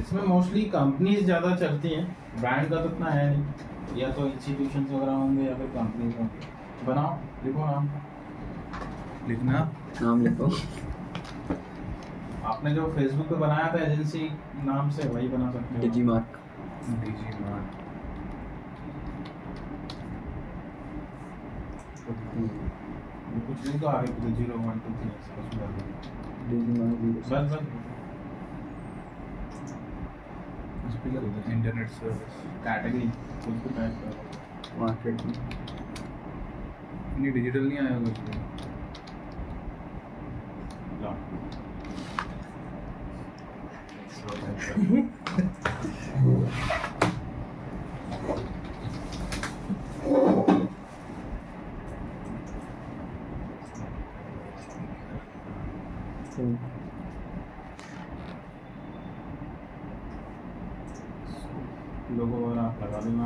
इसमें mostly companies ज़्यादा चलती हैं, ब्रांड का तो इतना है नहीं, या तो इंस्टीट्यूशन वगैरह होंगे या फिर कंपनीज होंगे। बनाओ, लिखो नाम। लिखना, नाम लिखो। आपने जो फेसबुक पे बनाया था एजेंसी नाम से, वही बना सकते हो। डिजीमार्क। डिजीमार्ट। कुछ नहीं तो आगे कुछ 0 1 2 3 ऐसे कुछ डाल दो। डिजीमार्क बस बस उस पे क्या होता है? Internet service. कैटेगरी कुछ भी टाइप करो। मार्केटिंग। नहीं, डिजिटल नहीं आया कुछ भी। लो। लोगो वगैरह आप लगा देना।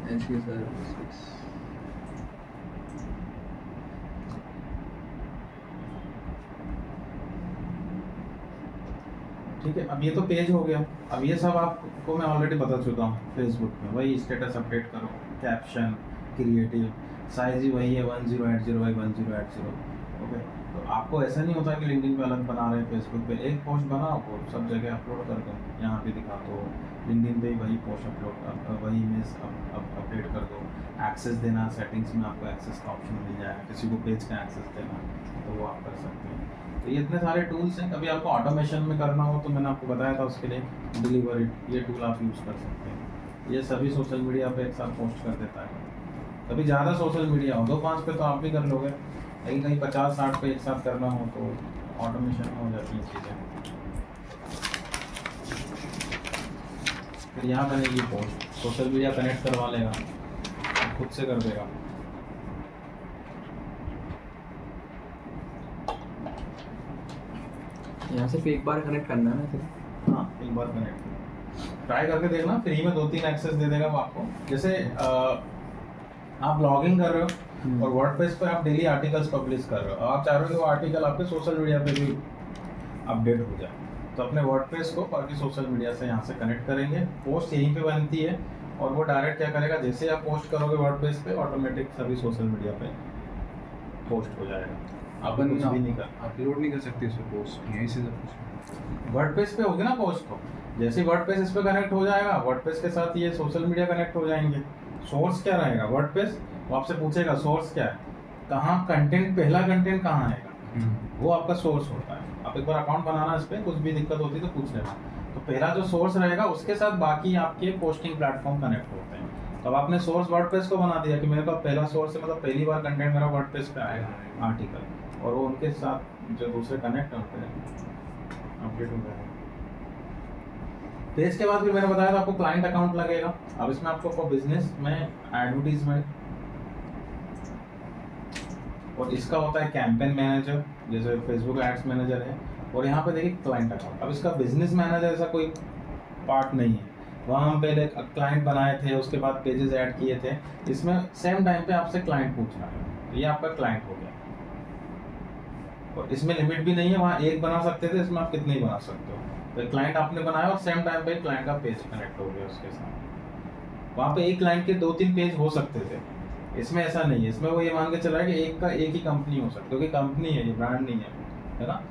ऐसी सर्विसेज। ठीक है, अब ये तो पेज हो गया। अब ये सब आपको मैं ऑलरेडी बता चुका हूँ फेसबुक में। वही स्टेटस अपडेट करो, कैप्शन, क्रिएटिव, साइज ही वही है 1080 बाई 1080। ओके, तो आपको ऐसा नहीं होता कि लिंक्डइन पे अलग बना रहे हैं, फेसबुक पे एक पोस्ट बनाओ वो सब जगह अपलोड कर दो। यहाँ पे दिखा दो, लिंक्डइन पे ही वही पोस्ट अपलोड, वही इमेज अपडेट कर दो। एक्सेस देना, सेटिंग्स में आपको एक्सेस का ऑप्शन मिल जाएगा, किसी को पेज का एक्सेस देना तो वो आप कर सकते हैं। तो ये इतने सारे टूल्स हैं। कभी आपको ऑटोमेशन में करना हो तो मैंने आपको बताया था, उसके लिए डिलीवर इट, ये टूल आप यूज़ कर सकते हैं। ये सभी सोशल मीडिया पे एक साथ पोस्ट कर देता है। कभी ज़्यादा सोशल मीडिया हो, 2-5 पे तो आप भी कर लोगे, लेकिन कहीं 50-60 पे एक साथ करना हो तो ऑटोमेशन में हो जाती हैं चीज़ें। फिर यहाँ बनेगी पोस्ट, सोशल मीडिया कनेक्ट करवा लेगा, खुद से कर देगा। यहाँ सिर्फ एक बार कनेक्ट करना है ना फिर। हाँ, एक बार कनेक्ट ट्राई करके देखना, फ्री में 2-3 एक्सेस दे देगा वो आपको। जैसे आप ब्लॉगिंग कर रहे हो और वर्डप्रेस पे आप डेली आर्टिकल्स पब्लिश कर रहे हो, आप चाह रहे हो कि वो आर्टिकल आपके सोशल मीडिया पे भी अपडेट हो जाए, तो अपने वर्डप्रेस को बाकी सोशल मीडिया से यहाँ से कनेक्ट करेंगे। पोस्ट यहीं पे बनती है और वो डायरेक्ट क्या करेगा, जैसे आप पोस्ट करोगे वर्डप्रेस पे, ऑटोमेटिक सभी सोशल मीडिया पे पोस्ट हो जाएगा। आप कुछ भी नहीं कर, अपलोड नहीं कर सकते इसमें पोस्ट, यहीं से सब कुछ। वर्डप्रेस पे होगी ना पोस्ट, तो जैसे ही वर्डप्रेस इस पे कनेक्ट हो जाएगा, वर्डप्रेस के साथ ये सोशल मीडिया कनेक्ट हो जाएंगे। सोर्स क्या रहेगा वर्डप्रेस, वो आपसे पूछेगा सोर्स क्या है, कहाँ कंटेंट, पहला कंटेंट कहाँ आएगा, वो आपका सोर्स होता है। आप एक बार अकाउंट बनाना इस पर, कुछ भी दिक्कत होती है तो पूछ लेना। तो पहला जो सोर्स रहेगा उसके साथ बाकी आपके पोस्टिंग प्लेटफॉर्म कनेक्ट होते हैं। तो अब आपने सोर्स वर्डप्रेस को बना दिया कि मेरे पास पहला सोर्स है, मतलब पहली बार कंटेंट मेरा वर्डप्रेस पे आएगा आर्टिकल, और वो उनके साथ जो दूसरे कनेक्ट होते हैं अपडेट हो जाएगा। पेज के बाद फिर मैंने बताया था आपको क्लाइंट अकाउंट लगेगा। अब इसमें आपको बिजनेस में एडवर्टीजमेंट, और इसका होता है कैंपेन मैनेजर, जैसे फेसबुक एड्स मैनेजर है, और यहाँ पे देखिए क्लाइंट अकाउंट। अब इसका बिजनेस मैनेजर ऐसा कोई पार्ट नहीं है, वहाँ हम पहले क्लाइंट बनाए थे, उसके बाद पेजेस ऐड किए थे। इसमें सेम टाइम पे आपसे क्लाइंट पूछना है, तो ये आपका क्लाइंट हो गया। और इसमें लिमिट भी नहीं है, वहाँ एक बना सकते थे, इसमें आप कितने ही बना सकते हो। तो क्लाइंट आपने बनाया और सेम टाइम पे क्लाइंट का पेज कनेक्ट हो गया उसके साथ। वहाँ पे एक क्लाइंट के 2-3 पेज हो सकते थे, इसमें ऐसा नहीं है। इसमें वो ये मान के चला है कि एक का एक ही कंपनी हो सकती है, क्योंकि कंपनी है ये, ब्रांड नहीं है ना।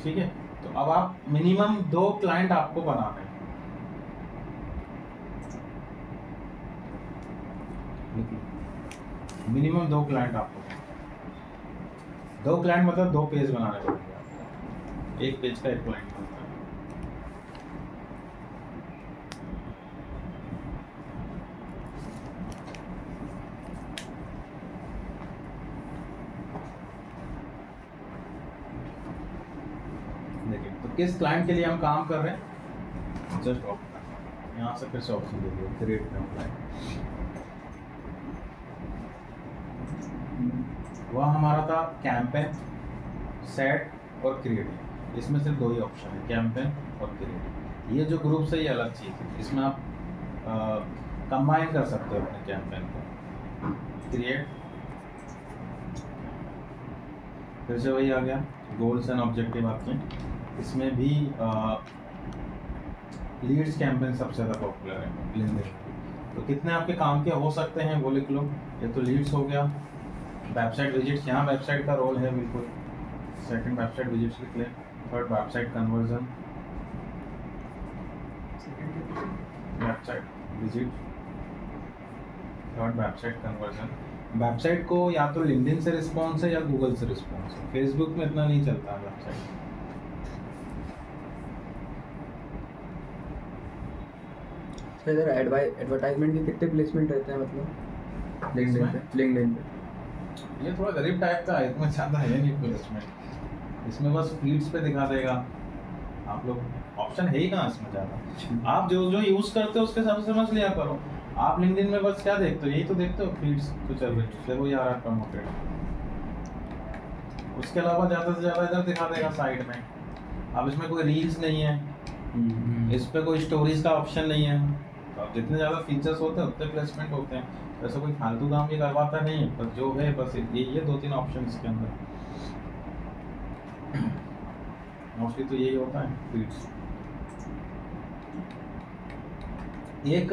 ठीक है, तो अब आप मिनिमम 2 क्लाइंट आपको बनाने हैं। मिनिमम 2 क्लाइंट आपको, 2 क्लाइंट मतलब 2 पेज बनाने पड़ेंगे आपको। एक पेज का एक क्लाइंट बनता है। देखिए, तो किस क्लाइंट के लिए हम काम कर रहे हैं, जस्ट यहाँ से फिर से ऑप्शन दे दिया क्रिएट न्यू क्लाइंट। वह हमारा था कैंपेन, सेट और क्रिएटिव। इसमें सिर्फ दो ही ऑप्शन है, कैंपेन और क्रिएट। ये जो ग्रुप से ये अलग चीज़ है, इसमें आप कंबाइन कर सकते हो अपने कैंपेन को। क्रिएट, फिर से वही आ गया, गोल्स एंड ऑब्जेक्टिव आपके। इसमें भी लीड्स कैंपेन सबसे ज़्यादा पॉपुलर है लिंक्डइन। तो कितने आपके काम के हो सकते हैं वो लिख लो। ये तो लीड्स हो गया। वेबसाइट विजिट्स, यहाँ वेबसाइट का रोल है बिल्कुल। सेकंड वेबसाइट विजिट्स लिख लें। Third website conversion, website visit, third website conversion. Website को या तो लिंक्डइन से रिस्पॉन्स है या गूगल से रिस्पॉन्स है। फेसबुक में इतना नहीं चलता वेबसाइट। सर इधर एडवर्टाइजमेंट के कितने प्लेसमेंट रहते हैं मतलब लिंक्डइन पे? ये थोड़ा गरीब टाइप का है, इतना ज़्यादा है नहीं प्लेसमेंट। इसमें बस फीड्स पे दिखा देगा। आप लोग ऑप्शन है ही कहाँ इसमें ज़्यादा। आप जो जो यूज़ करते हो उसके हिसाब से समझ लिया करो। आप लिंक्डइन में बस क्या देखते हो, यही तो देखते हो, फीड्स तो चल रही है, देखो ये आ रहा है प्रमोटेड। उसके अलावा ज़्यादा से ज़्यादा इधर दिखा देगा साइड में। अब इसमें कोई रील्स नहीं है, इस पे कोई स्टोरीज का ऑप्शन नहीं है। तो अब जितने ज़्यादा फीचर्स होते हैं उतने प्लेसमेंट होते हैं। वैसे कोई फालतू काम भी करवाता नहीं है, बस जो है बस ये दो तीन ऑप्शन इसके अंदर मोस्टली तो यही होता है फीड्स। एक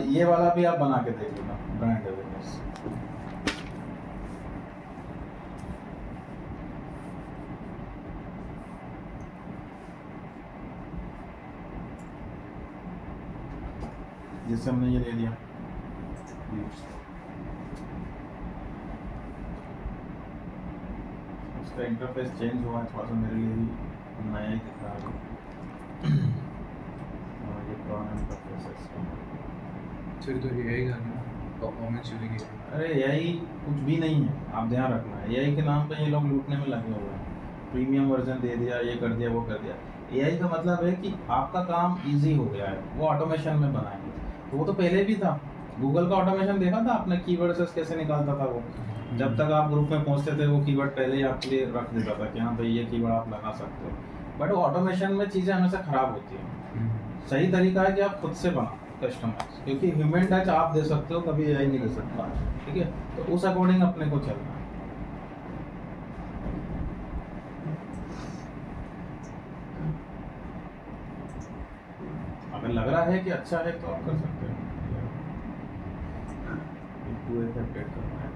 ये वाला भी आप बना के देख लेना, ब्रांड अवेयरनेस। जैसे हमने ये ले लिया, उसका इंटरफेस चेंज हुआ है थोड़ा सा, मेरे लिए भी नया ही दिख रहा है। और ये पुराना इंटरफेस है इसका। फिर तो यही करना परफॉर्मेंस चलेगी। अरे एआई कुछ भी नहीं है, आप ध्यान रखना है। एआई के नाम पे ये लोग लूटने में लगे हुए हैं। प्रीमियम वर्जन दे दिया, ये कर दिया, वो कर दिया। एआई का मतलब है कि आपका काम इजी हो गया है, वो ऑटोमेशन में बनाएंगे। तो वो तो पहले भी था। गूगल का ऑटोमेशन देखा था आपने, कीवर्ड से कैसे निकालता था वो। जब तक आप ग्रुप में पहुंचते थे वो कीवर्ड पहले ही आपके लिए रख देता था कि हाँ भाई ये कीवर्ड आप लगा सकते हो। बट वो ऑटोमेशन में चीज़ें हमेशा ख़राब होती हैं। सही तरीका है कि आप खुद से बनाओ कस्टमाइज, क्योंकि ह्यूमन टच आप दे सकते हो, कभी एआई नहीं दे सकता। ठीक है, तो उस अकॉर्डिंग अपने को चलना है। अगर लग रहा है कि अच्छा है तो आप कर सकते हो। पूरे पे अपडेट करना है।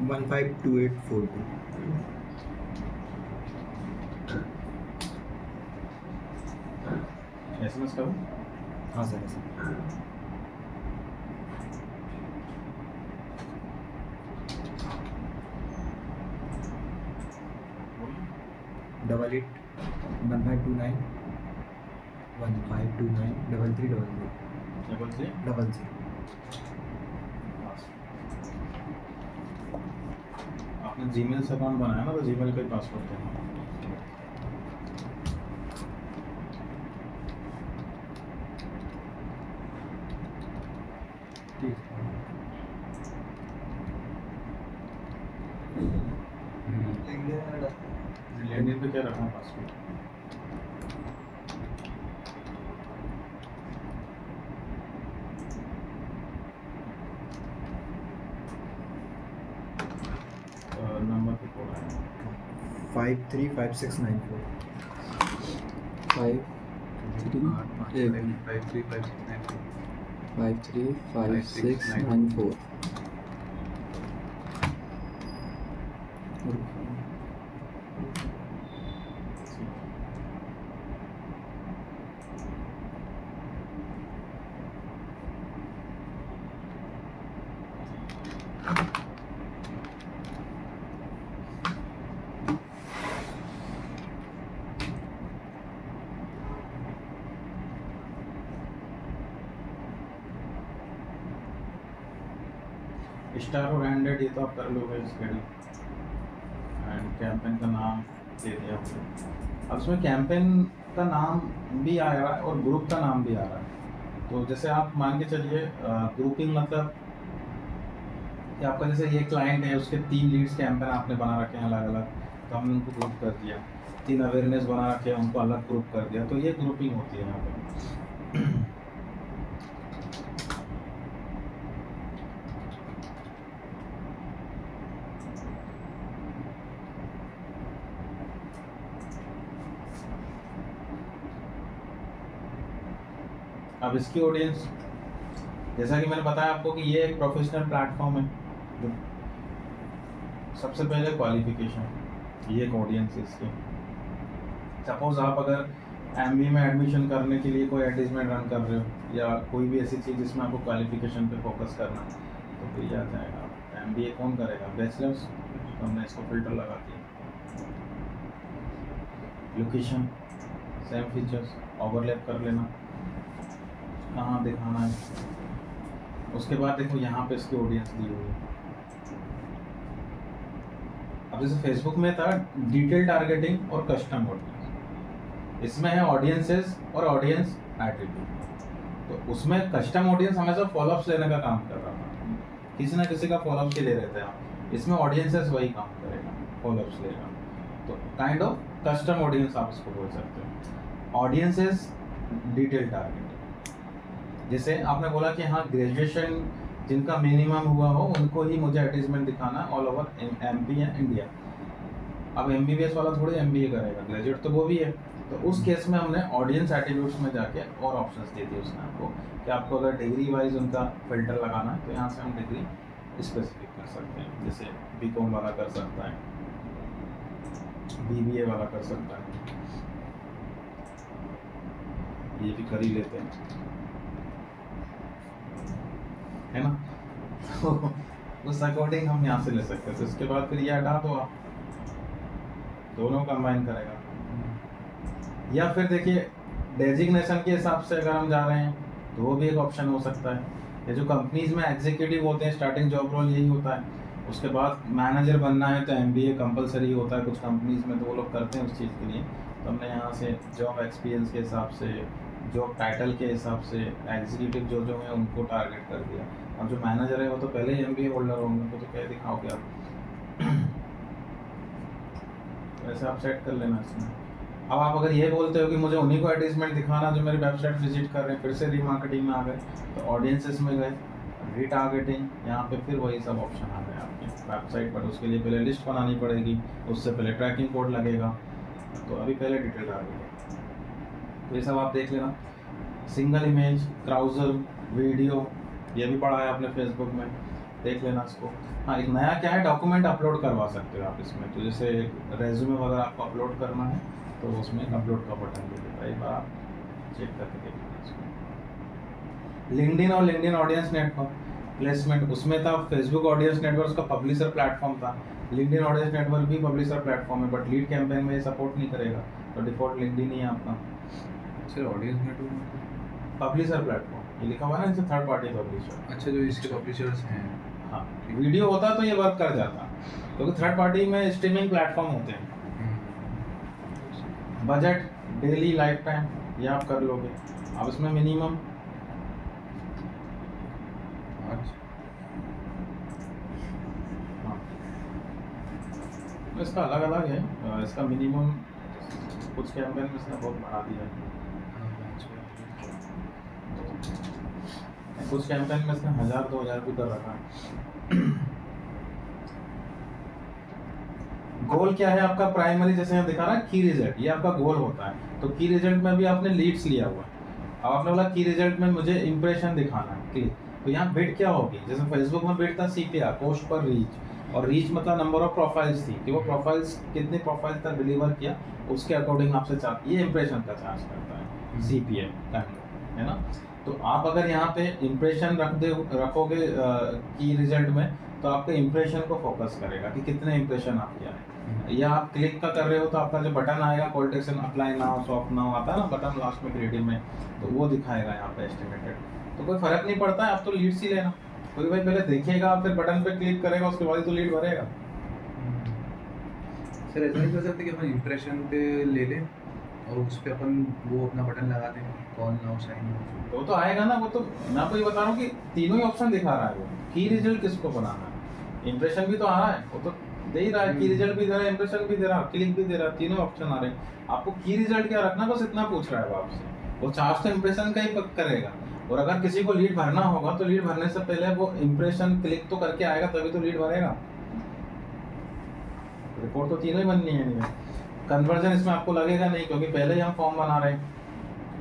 वन 152842 एसएमएस करो। हाँ सर सर 88152915293333 आपने जीमेल से अकाउंट बनाया ना, तो जीमेल का ही पासवर्ड देना। लिंक्डइन पे क्या रखना पासवर्ड? नंबर पे कोड है 535694 535694 स्टार और एंडेड, ये तो आप कर लोगे इसके। एंड कैंपेन का नाम दे दिया। अब उसमें कैंपेन का नाम भी आ रहा है और ग्रुप का नाम भी आ रहा है। तो जैसे आप मान के चलिए ग्रुपिंग मतलब कि आपका जैसे ये क्लाइंट है, उसके 3 लीड्स कैंपेन आपने बना रखे हैं अलग अलग, तो हमने उनको ग्रुप कर दिया। 3 अवेयरनेस बना रखे हैं, उनको अलग ग्रुप कर दिया। तो ये ग्रुपिंग होती है यहाँ पे। अब इसकी ऑडियंस, जैसा कि मैंने बताया आपको कि ये एक प्रोफेशनल प्लेटफॉर्म है। सबसे पहले क्वालिफिकेशन, ये एक ऑडियंस है इसकी। सपोज आप अगर एमबीए में एडमिशन करने के लिए कोई एडवर्टाइजमेंट रन कर रहे हो या कोई भी ऐसी चीज़ जिसमें आपको क्वालिफिकेशन पे फोकस करना है, तो फिर आ जाएगा। एमबीए कौन करेगा? बैचलर्स। तो हमने इसको फिल्टर लगा दिया। लोकेशन सेम फीचर्स, ओवरलैप कर लेना, कहाँ दिखाना है। उसके बाद देखो यहाँ पे इसकी ऑडियंस दी हुई है। अब जैसे फेसबुक में था डिटेल टारगेटिंग और कस्टम ऑडियंस, इसमें है ऑडियंसेस और ऑडियंस एट्रीब्यूट। तो उसमें कस्टम ऑडियंस हमेशा फॉलोअप्स लेने का काम कर रहा था, किसी ना किसी का फॉलोअप्स ले रहे थे आप। इसमें ऑडियंसेस वही काम करेगा, फॉलोअप्स लेगा। तो काइंड ऑफ कस्टम ऑडियंस आप इसको बोल सकते हो। ऑडियंसेस डिटेल टारगेटिंग, जैसे आपने बोला कि हाँ ग्रेजुएशन जिनका मिनिमम हुआ हो उनको ही मुझे एडवर्टाइजमेंट दिखाना ऑल ओवर एमपी या इंडिया। अब एमबीबीएस वाला थोड़ी एमबीए करेगा, ग्रेजुएट तो वो भी है। तो उस केस में हमने ऑडियंस एट्रीब्यूट्स में जाके और ऑप्शंस दे दिए उसने आपको कि आपको अगर डिग्री वाइज उनका फिल्टर लगाना है तो यहाँ से हम डिग्री स्पेसिफिक कर सकते हैं। जैसे बीकॉम वाला कर सकता है, बीबीए वाला कर सकता है, ये भी कर ही लेते हैं, है ना। तो उस अकॉर्डिंग हम यहाँ से ले सकते हैं। तो इसके बाद फिर ये हटा दो, आप दोनों कंबाइन करेगा। या फिर देखिए डेजिग्नेशन के हिसाब से अगर हम जा रहे हैं तो वो भी एक ऑप्शन हो सकता है। ये जो कंपनीज में एग्जीक्यूटिव होते हैं, स्टार्टिंग जॉब रोल यही होता है। उसके बाद मैनेजर बनना है तो एमबीए कंपलसरी होता है कुछ कंपनीज में, तो वो लोग करते हैं उस चीज़ के लिए। तो हमने यहाँ से जॉब एक्सपीरियंस के हिसाब से, जॉब टाइटल के हिसाब से एग्जीक्यूटिव जो है उनको टारगेट कर दिया। अब जो मैनेजर है वो तो पहले ही एमबीए होल्डर होंगे, उनको तो क्या दिखाओगे आप। वैसे आप सेट कर लेना इसमें। अब आप अगर ये बोलते हो कि मुझे उन्हीं को एडवर्टाइजमेंट दिखाना जो मेरी वेबसाइट विजिट कर रहे हैं, फिर से रीमार्केटिंग में आ गए तो ऑडियंसेस में गए, रीटारगेटिंग, यहाँ पे फिर वही सब ऑप्शन आ गए आपके वेबसाइट पर। उसके लिए पहले लिस्ट बनानी पड़ेगी, उससे पहले ट्रैकिंग कोड लगेगा। तो अभी पहले डिटेल टारगेटिंग, तो ये सब आप देख लेना। सिंगल इमेज, क्राउजल, वीडियो, ये भी पढ़ा है आपने फेसबुक में, देख लेना इसको। हाँ, एक नया क्या है, डॉक्यूमेंट अपलोड करवा सकते हो आप इसमें। तो जैसे रेज्यूमे वगैरह आपको अपलोड करना है तो उसमें अपलोड का बटन दे देता है, एक बार आप चेक करके देख लेना इसको। लिंक्डइन और लिंक्डइन ऑडियंस नेटवर्क प्लेसमेंट, उसमें था फेसबुक ऑडियंस नेटवर्क, उसका पब्लिशर प्लेटफॉर्म था। लिंक्डइन ऑडियंस नेटवर्क भी पब्लिशर प्लेटफॉर्म है, बट लीड कैंपेन में ये सपोर्ट नहीं करेगा। तो डिफॉल्ट लिंक्डइन ही है आपका। Sir audience network publisher platform ये लिखा हुआ है ना, जैसे थर्ड पार्टी पब्लिशर। अच्छा, जो इसके पब्लिशर्स हैं। हाँ, वीडियो होता तो ये वर्क कर जाता, क्योंकि थर्ड पार्टी में स्ट्रीमिंग प्लेटफॉर्म होते हैं। बजट, डेली, लाइफ टाइम, ये आप कर लोगे। अब इसमें मिनिमम इसका अलग अलग है। इसका मिनिमम कुछ कैंपेन में इसने बहुत बढ़ा दिया है, कुछ कैंपेन में इसने 1000-2000 भी कर रखा है। गोल क्या है आपका प्राइमरी, जैसे यहाँ दिखा रहा है की रिजल्ट, ये आपका गोल होता है। तो की रिजल्ट में भी आपने लीड्स लिया हुआ है। अब आपने बोला की रिजल्ट में मुझे इंप्रेशन दिखाना है, क्लिक। तो यहाँ बिड क्या होगी, जैसे फेसबुक में बिड था CPR, कॉस्ट पर रीच, और रीच मतलब नंबर ऑफ प्रोफाइल्स थी कि वो प्रोफाइल्स कितने प्रोफाइल्स तक डिलीवर किया, उसके अकॉर्डिंग आपसे चार्ज, ये इंप्रेशन का चार्ज करता है CPM का, है ना। तो आप अगर यहाँ पे इंप्रेशन रखोगे की रिजल्ट में, तो आपके इंप्रेशन को फोकस करेगा कि कितने इंप्रेशन आप किया है। या आप क्लिक का कर रहे हो तो आपका जो बटन आएगा call to action, apply now, shop now आता है ना बटन लास्ट में क्रिएटिव में, तो वो दिखाएगा यहाँ पे एस्टिमेटेड। तो कोई फर्क नहीं पड़ता है, आप तो लीड्स ही लेना। कोई भाई पहले देखेगा फिर बटन पे क्लिक करेगा, उसके बाद ही तो लीड भरेगा। सर ऐसा नहीं कर सकते कि अपन इम्प्रेशन पे ले लें और उस पे अपन वो अपना बटन लगा दें, कॉल नाउ साइन नाउ। वो तो आएगा ना, वो तो मैं आपको ये बता रहा हूँ कि तीनों ही ऑप्शन दिखा रहा है वो। की रिजल्ट किसको बनाना है, इंप्रेशन भी तो आ रहा है, वो तो दे ही रहा है, की रिजल्ट भी दे रहा है, इंप्रेशन भी दे रहा है, क्लिक भी दे रहा है, तीनों ऑप्शन आ रहे हैं। आपको की रिजल्ट क्या रखना, बस इतना पूछ रहा है वो आपसे। वो चार्ज तो इंप्रेशन का ही करेगा, और अगर किसी को लीड भरना होगा तो लीड भरने से पहले वो इंप्रेशन क्लिक तो करके आएगा, तभी तो लीड भरेगा। रिपोर्ट तो तीनों ही बननी है। कन्वर्जन इसमें आपको लगेगा नहीं, क्योंकि पहले ही हम फॉर्म बना रहे हैं,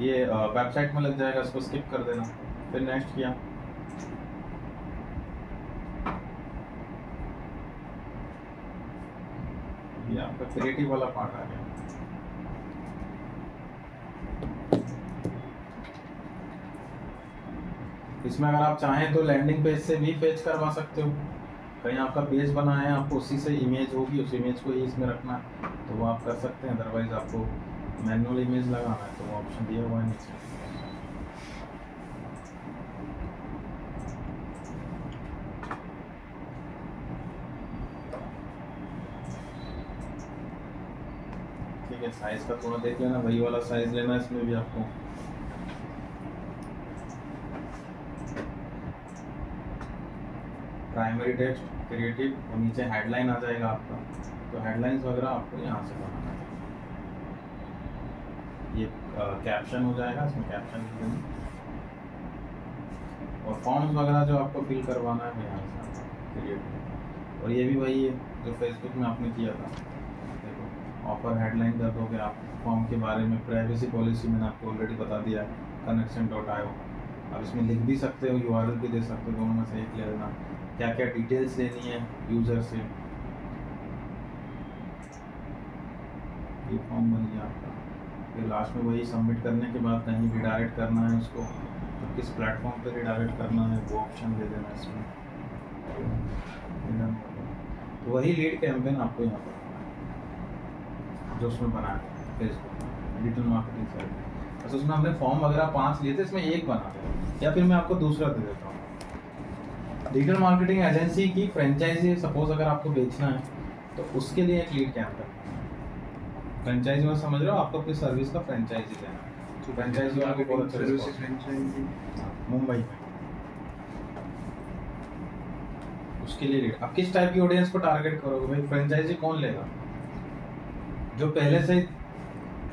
ये वेबसाइट में लग जाएगा, इसको स्किप कर देना। फिर नेक्स्ट किया, ये आपका क्रिएटिव वाला पार्ट आ गया। इसमें अगर आप चाहें तो लैंडिंग पेज से भी फेच करवा सकते हो। कहीं आपका पेज बना है, आपको उसी से इमेज होगी, उस इमेज को ही इसमें रखना है तो वो आप कर सकते हैं। अदरवाइज आपको मैनुअल इमेज लगाना है तो वो ऑप्शन दिया हुआ है नीचे। ठीक है, साइज का थोड़ा देख लेना, वही वाला साइज लेना है इसमें भी आपको। प्राइमरी टेक्स्ट, क्रिएटिव, और नीचे हेडलाइन आ जाएगा आपका, तो हेडलाइंस वगैरह आपको यहाँ से बनाना है। ये कैप्शन हो जाएगा, इसमें कैप्शन लिख देना, और फॉर्म्स वगैरह जो आपको फिल करवाना है यहाँ से क्रिएटिव। और ये भी वही है जो फेसबुक में आपने किया था। देखो, ऑफर हेडलाइन कर दोगे आप, फॉर्म के बारे में प्राइवेसी पॉलिसी मैंने आपको ऑलरेडी बता दिया है, connection.io। अब इसमें लिख भी सकते हो, URL भी दे सकते हो, दोनों में से एक ले लेना। क्या क्या डिटेल्स लेनी है यूज़र से, ये फॉर्म बन गया आपका। फिर लास्ट में वही सबमिट करने के बाद कहीं रिडायरेक्ट करना है उसको, तो किस प्लेटफॉर्म पे रिडायरेक्ट करना है वो ऑप्शन दे देना इसमें। तो वही लीड कैंपेन आपको यहाँ पर जो उसमें बनाया है फेसबुक में डिजिटल मार्केटिंग साइट। बस उसमें हमने फॉर्म वगैरह 5 लिए थे, इसमें एक बना दे, या फिर मैं आपको दूसरा दे देता हूँ। डिजिटल मार्केटिंग एजेंसी की फ्रेंचाइजी सपोज अगर आपको बेचना है तो उसके लिए एक लीड कैंपेन। फ्रेंचाइजी में समझ रहे हो, आपको अपनी सर्विस का फ्रेंचाइजी देना है, तो फ्रेंचाइजी वाले को बहुत अच्छा मुंबई में, उसके लिए लीड। अब किस टाइप की ऑडियंस को टारगेट करोगे भाई, फ्रेंचाइजी कौन लेगा, जो पहले से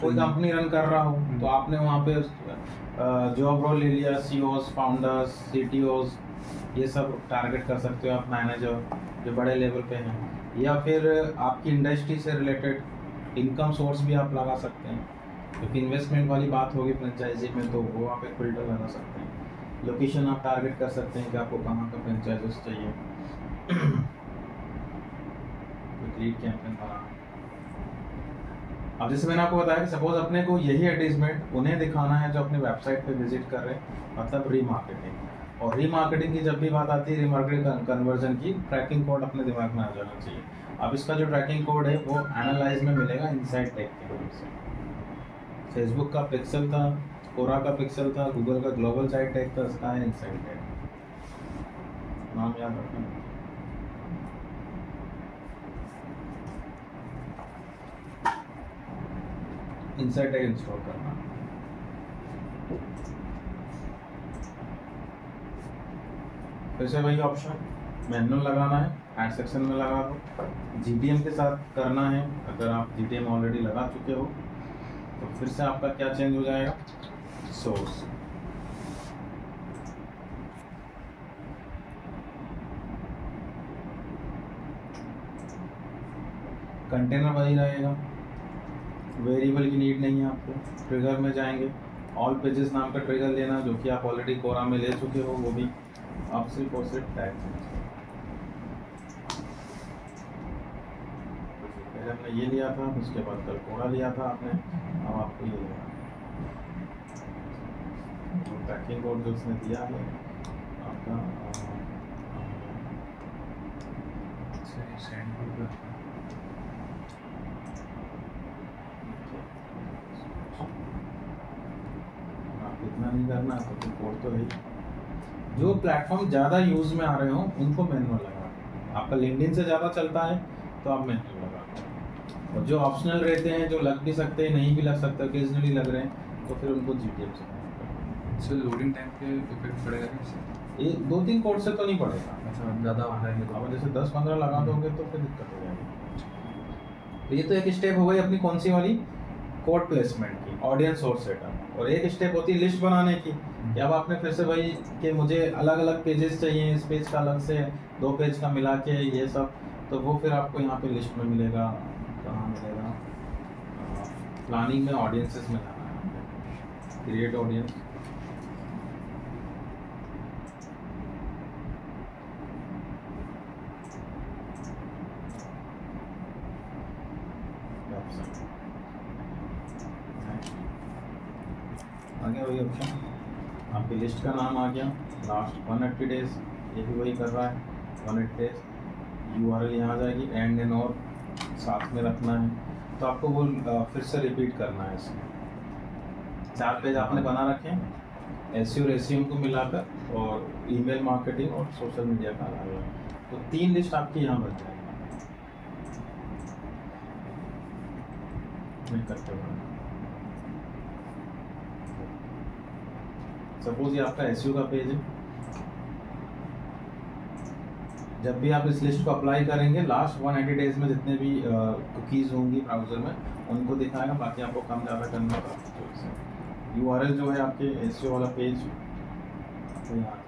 कोई कंपनी रन कर रहा हो, तो आपने वहाँ पे जॉब रोल ले लिया, CEOs, फाउंडर्स, CTOs, ये सब टारगेट कर सकते हो आप, मैनेजर जो बड़े लेवल पे हैं, या फिर आपकी इंडस्ट्री से रिलेटेड इनकम सोर्स भी आप लगा सकते हैं, क्योंकि इन्वेस्टमेंट वाली बात होगी फ्रेंचाइजी में, तो वो आप एक फिल्टर लगा सकते हैं। लोकेशन आप टारगेट कर सकते हैं कि आपको कहाँ का फ्रेंचाइजीज चाहिए। लीड कैंपेन बनाना। अब जैसे मैंने आपको बताया कि सपोज अपने को यही एडवर्टाइजमेंट उन्हें दिखाना है जो अपनी वेबसाइट पे विजिट कर रहे हैं, मतलब रीमार्केटिंग। और रीमार्केटिंग की जब भी बात आती है, रीमार्केटिंग कन्वर्जन की ट्रैकिंग कोड अपने दिमाग में आ जाना चाहिए। अब इसका जो ट्रैकिंग कोड है वो एनालाइज में मिलेगा इनसाइड टेक के नाम से। फेसबुक का पिक्सल था, कोरा का पिक्सल था, गूगल का ग्लोबल साइट टेक था, इसका है इनसाइड टेक। नाम याद रखना। इनसाइड टेक इंस्टॉल करना, फिर से वही ऑप्शन मैनुअल लगाना है, ऐड सेक्शन में लगा दो। GTM के साथ करना है, अगर आप GTM ऑलरेडी लगा चुके हो तो फिर से आपका क्या चेंज हो जाएगा, सोर्स। कंटेनर वही रहेगा, वेरिएबल की नीड नहीं है आपको। ट्रिगर में जाएंगे, ऑल पेजेस नाम का ट्रिगर लेना, जो कि आप ऑलरेडी कोरा में ले चुके हो, वो भी आप सिर्फ और सिर्फ टैग पहले हमने ये लिया था, उसके बाद कल कोरा लिया था आपने, अब आपको ये लेना है। ट्रैकिंग कोड जो उसने दिया है आपका, इतना नहीं करना है तो कोड तो है। जो प्लेटफॉर्म ज़्यादा यूज़ में आ रहे हो उनको मैनुअल लगा। आपका लिंक्डइन से ज़्यादा चलता है तो आप मैनुअल लगा। और जो ऑप्शनल रहते हैं, जो लग भी सकते हैं, नहीं भी लग सकते, ओकेजनली लग रहे हैं, तो फिर उनको जीटीएम से इससे लोडिंग टाइम पे इफेक्ट पड़ेगा क्या इससे? ये 2-3 कोड से तो नहीं पड़ेगा। अच्छा, ज़्यादा हो जाएंगे तो अब जैसे 10-15 लगा दोगे तो फिर दिक्कत हो जाएगी। तो ये तो एक स्टेप हो गई अपनी कौन सी वाली, कोड प्लेसमेंट की, ऑडियंस सोर्स सेटअप। और एक स्टेप होती है लिस्ट बनाने की, कि अब आपने फिर से वही कि मुझे अलग अलग पेजेस चाहिए, इस पेज का अलग से, 2 पेज का मिला के ये सब, तो वो फिर आपको यहाँ पे लिस्ट में मिलेगा। कहाँ मिलेगा, प्लानिंग में ऑडियंसेस में जाना है, क्रिएट ऑडियंस, आ गया वही ऑप्शन, आपकी लिस्ट का नाम आ गया, लास्ट 180 डेज, ये भी वही कर रहा है 180 डेज। यूआरएल यहाँ आ जाएगी, एंड एंड और साथ में रखना है, तो आपको वो फिर से रिपीट करना है। इसमें 4 पेज आपने बना रखे हैं, एसईओ रेशियो को मिलाकर, और ईमेल मार्केटिंग और सोशल मीडिया का अलग, तो 3 लिस्ट आपकी यहाँ बन जाएगी। मैं करते हुए सपोज ये आपका एसईओ का पेज है, जब भी आप इस लिस्ट को अप्लाई करेंगे, लास्ट 180 डेज में जितने भी कुकीज़ होंगी ब्राउज़र में, उनको दिखाएगा, बाकी आपको कम ज़्यादा करना होगा। यूआरएल जो है आपके एसईओ वाला पेज, तो यहाँ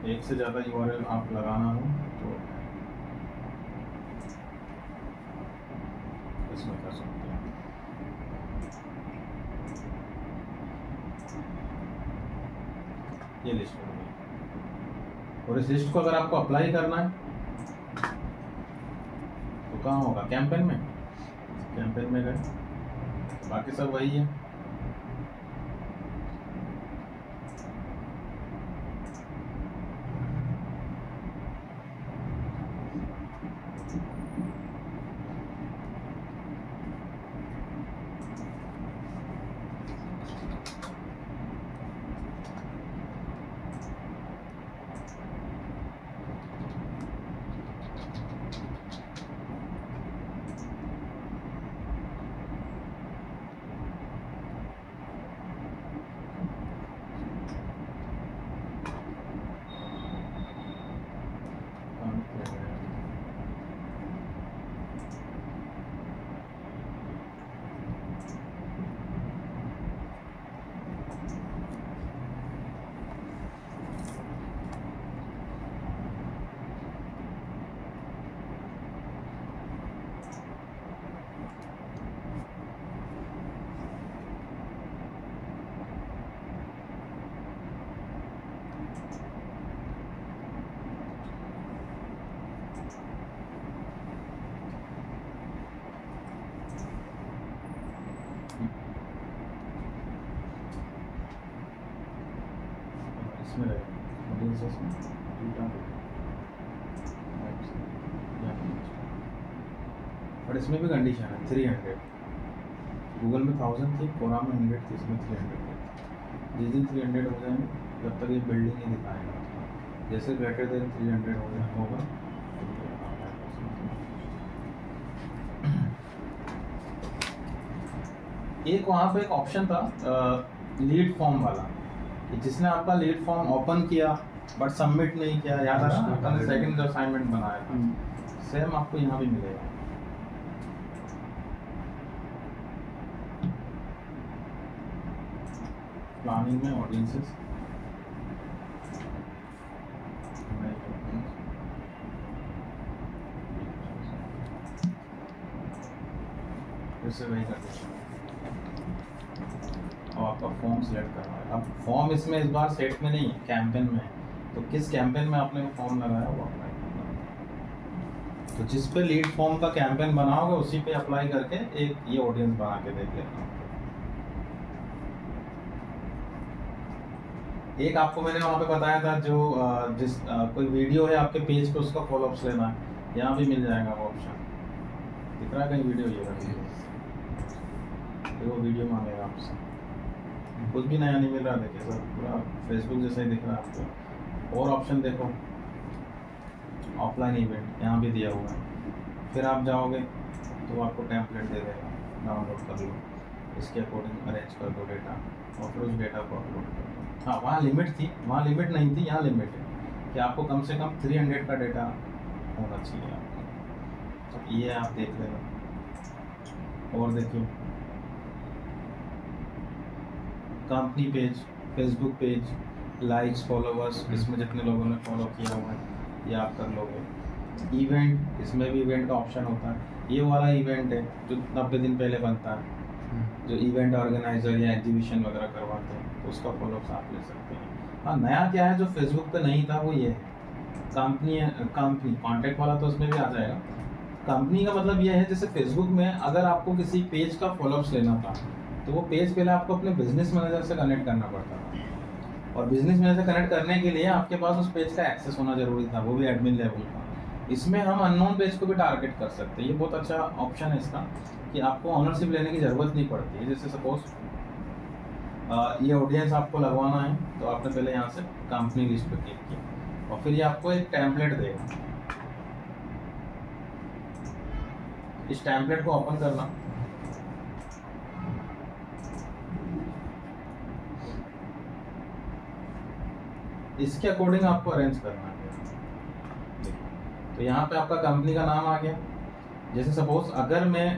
एक से ज़्यादा यूआरएल आप लगाना हो तो इसमें कर सकते हैं। ये लिस्ट हो गई, और इस लिस्ट को अगर आपको अप्लाई करना है तो कहाँ होगा, कैंपेन में, कैंपेन में गए, बाकी सब वही है। इसमें रहेगा ऑडियंसेस में उल्टा, बट इसमें भी कंडीशन है 300। गूगल में 1000 थी, कोरा में 100 थी, इसमें 300 थी। जिस दिन 300 हो जाएंगे, जब तक ये बिल्डिंग नहीं दिखाएगा, जैसे ग्रेटर देन 300 हो जाए होगा। एक वहाँ पे एक ऑप्शन था लीड फॉर्म वाला, कि जिसने आपका लीड फॉर्म ओपन किया बट सबमिट नहीं किया, याद आ रहा है, आपने सेकंड असाइनमेंट बनाया था, सेम आपको यहाँ भी मिलेगा। प्लानिंग में ऑडियंसेस, फिर से वही करते हैं, और आपका फॉर्म सेलेक्ट करना है। अब फॉर्म इसमें इस बार सेट में नहीं है, कैंपेन में है, तो किस कैंपेन में आपने वो फॉर्म लगाया वो अप्लाई करना है। तो जिस पे लीड फॉर्म का कैंपेन बना होगा उसी पे अप्लाई करके एक ये ऑडियंस बना के देख लेना। एक आपको मैंने वहाँ पे बताया था, जो जिस कोई वीडियो है आपके पेज पे, उसका फॉलोअप्स लेना है, यहाँ भी मिल जाएगा वो ऑप्शन। दिख रहा है कहीं वीडियो, ये रखिए, वो वीडियो मांगेगा आपसे, कुछ भी नया नहीं मिल रहा। देखिए सर, पूरा फेसबुक जैसा ही दिख रहा है आपको। और ऑप्शन देखो, ऑफलाइन इवेंट यहाँ भी दिया हुआ है। फिर आप जाओगे तो आपको टेम्पलेट दे देगा, डाउनलोड कर लो, इसके अकॉर्डिंग अरेंज कर दो डेटा और फिर उस डेटा को अपलोड कर दो। हाँ, वहाँ लिमिट थी, वहाँ लिमिट नहीं थी, यहाँ लिमिट है कि आपको कम से कम 300 का डेटा होना चाहिए आपको। तो ये आप देख लेना। और देखिए company page, Facebook page, likes, followers, इसमें जितने लोगों ने फॉलो किया हुआ है ये आप कर लोगे। इवेंट, इसमें भी इवेंट का ऑप्शन होता है। ये वाला इवेंट है जो 90 दिन पहले बनता है, जो इवेंट ऑर्गेनाइजर या एग्जीबिशन वगैरह करवाते हैं, तो उसका फॉलोअप आप ले सकते हैं। हाँ, नया क्या है जो फेसबुक पे नहीं था वो ये है, कंपनी कॉन्टैक्ट वाला तो उसमें भी आ जाएगा। कंपनी का मतलब ये है जैसे फेसबुक में अगर आपको किसी पेज का फॉलोअप्स लेना था तो वो पेज पहले आपको अपने बिजनेस मैनेजर से कनेक्ट करना पड़ता था, और बिजनेस मैनेजर से कनेक्ट करने के लिए आपके पास उस पेज का एक्सेस होना जरूरी था, वो भी एडमिन लेवल का। इसमें हम अननोन पेज को भी टारगेट कर सकते हैं। ये बहुत अच्छा ऑप्शन है इसका कि आपको ऑनरशिप लेने की ज़रूरत नहीं पड़ती है। जैसे सपोज ये ऑडियंस आपको लगवाना है तो आपने पहले यहाँ से कंपनी लिस्ट पे क्लिक किया और फिर ये आपको एक टेम्पलेट देगा। इस टेम्पलेट को ओपन करना, इसके अकॉर्डिंग आपको अरेंज करना है। तो यहाँ पे आपका कंपनी का नाम आ गया। जैसे सपोज अगर मैं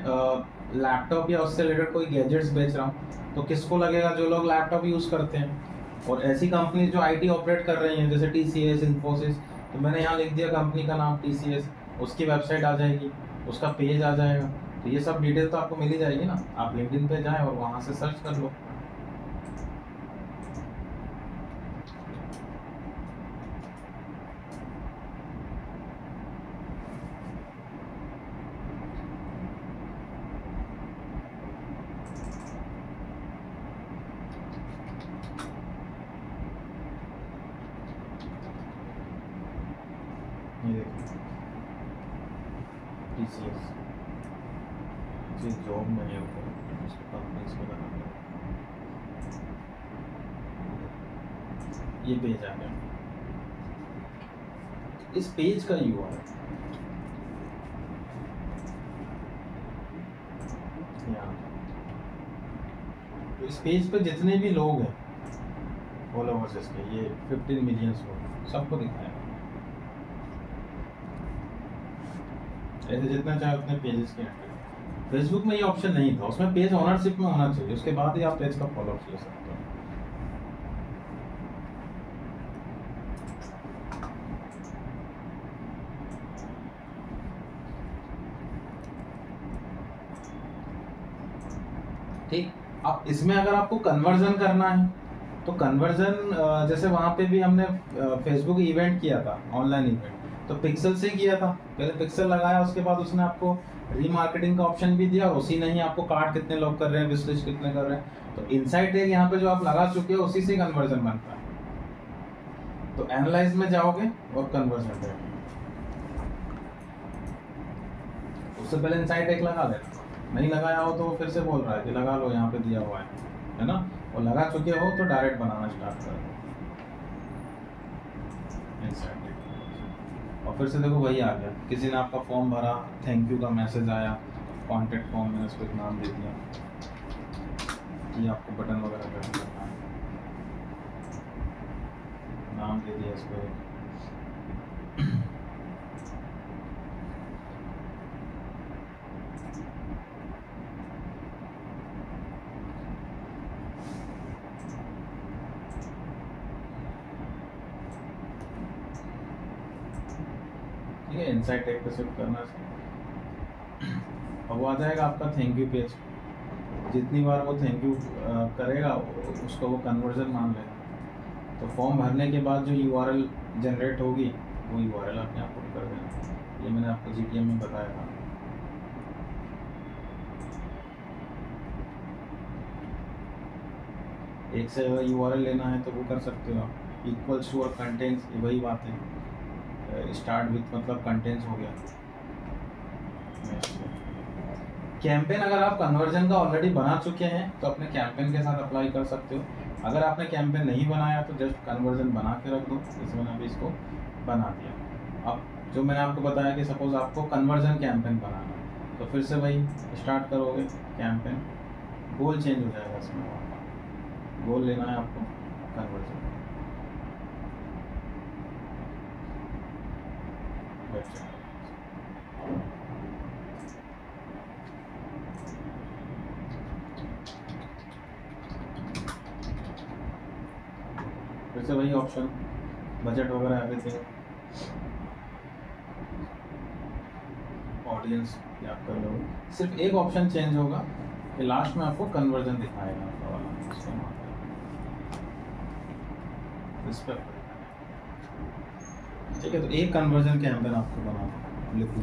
लैपटॉप या उससे रिलेटेड कोई गैजेट्स बेच रहा हूँ तो किसको लगेगा, जो लोग लैपटॉप यूज़ करते हैं। और ऐसी कंपनी जो आईटी ऑपरेट कर रही हैं जैसे टीसीएस, इन्फोसिस, तो मैंने यहाँ लिख दिया कंपनी का नाम टीसीएस, उसकी वेबसाइट आ जाएगी, उसका पेज आ जाएगा। तो ये सब डिटेल तो आपको मिल ही जाएगी ना। आप लिंक्डइन पे जाएं और वहाँ से सर्च कर लो। ये देखिए टीसीएस, जिस जॉब में है उसको कंपनीज को लगाना है। ये पेज आ गया। इस पेज का यूआरएल यहाँ, तो इस पेज पे जितने भी लोग हैं फॉलोवर्स इसके, ये 15 मिलियन लोग, सबको दिखाएगा। ऐसे जितना चाहे उतने पेजेस के अंदर। फेसबुक में ये ऑप्शन नहीं था, उसमें पेज ओनरशिप में होना चाहिए, उसके बाद ही आप पेज का फॉलोअप ले सकते हो। ठीक, अब इसमें अगर आपको कन्वर्जन करना है तो कन्वर्जन जैसे वहाँ पे भी हमने फेसबुक इवेंट किया था, ऑनलाइन इवेंट, तो पिक्सल से किया था। पहले पिक्सल लगाया, उसके बाद उसने आपको रीमार्केटिंग का ऑप्शन भी दिया और उसी ने ही आपको कार्ड कितने लोग कर रहे हैं, विशलिस्ट कितने कर रहे हैं, तो इनसाइट टैग यहाँ पे जो आप लगा चुके हो उसी से कन्वर्जन बनता है। तो एनालाइज में जाओगे और कन्वर्जन टैग, उससे पहले इनसाइट टैग लगा देना। नहीं लगाया हो तो वो फिर से बोल रहा है कि लगा लो, यहाँ पे दिया हुआ है ना। और लगा चुके हो तो डायरेक्ट बनाना स्टार्ट कर दो इनसाइट टैग। और फिर से देखो वही आ गया, किसी ने आपका फॉर्म भरा, थैंक यू का मैसेज आया, कॉन्टेक्ट फॉर्म मैंने उसको एक नाम दे दिया, ये आपको बटन वगैरह प्रेस करना है, नाम दे दिया इसको। ठीक है, इनसाइट टैग पे शिफ्ट करना है। अब वो आ जाएगा आपका थैंक यू पेज। जितनी बार वो थैंक यू करेगा उसको वो कन्वर्जन मान लेगा। तो फॉर्म भरने के बाद जो यूआरएल जनरेट होगी वो यूआरएल आपने पुट कर देना। ये मैंने आपको जीटीएम में बताया था। एक से यूआरएल लेना है तो वो कर सकते हो आप। इक्वल्स टू और कंटेंट्स, ये वही बात है। स्टार्ट विथ मतलब कंटेंट्स हो गया। कैंपेन अगर आप कन्वर्जन का ऑलरेडी बना चुके हैं तो अपने कैंपेन के साथ अप्लाई कर सकते हो। अगर आपने कैंपेन नहीं बनाया तो जस्ट कन्वर्जन बना के रख दो, जैसे मैंने अभी इसको बना दिया। अब जो मैंने आपको बताया कि सपोज आपको कन्वर्जन कैंपेन बनाना है, तो फिर से वही स्टार्ट करोगे कैंपेन, गोल चेंज हो जाएगा इसमें, गोल लेना है आपको कन्वर्जन। फिर से वही ऑप्शन, बजट वगैरह एवरीथिंग, ऑडियंस आप कर लो। सिर्फ एक ऑप्शन चेंज होगा कि लास्ट में आपको कन्वर्जन दिखाएगा आपका वाला, इसको इस पर। ठीक है, तो एक कन्वर्जन कैंपेन आपको बनाना, लिखो।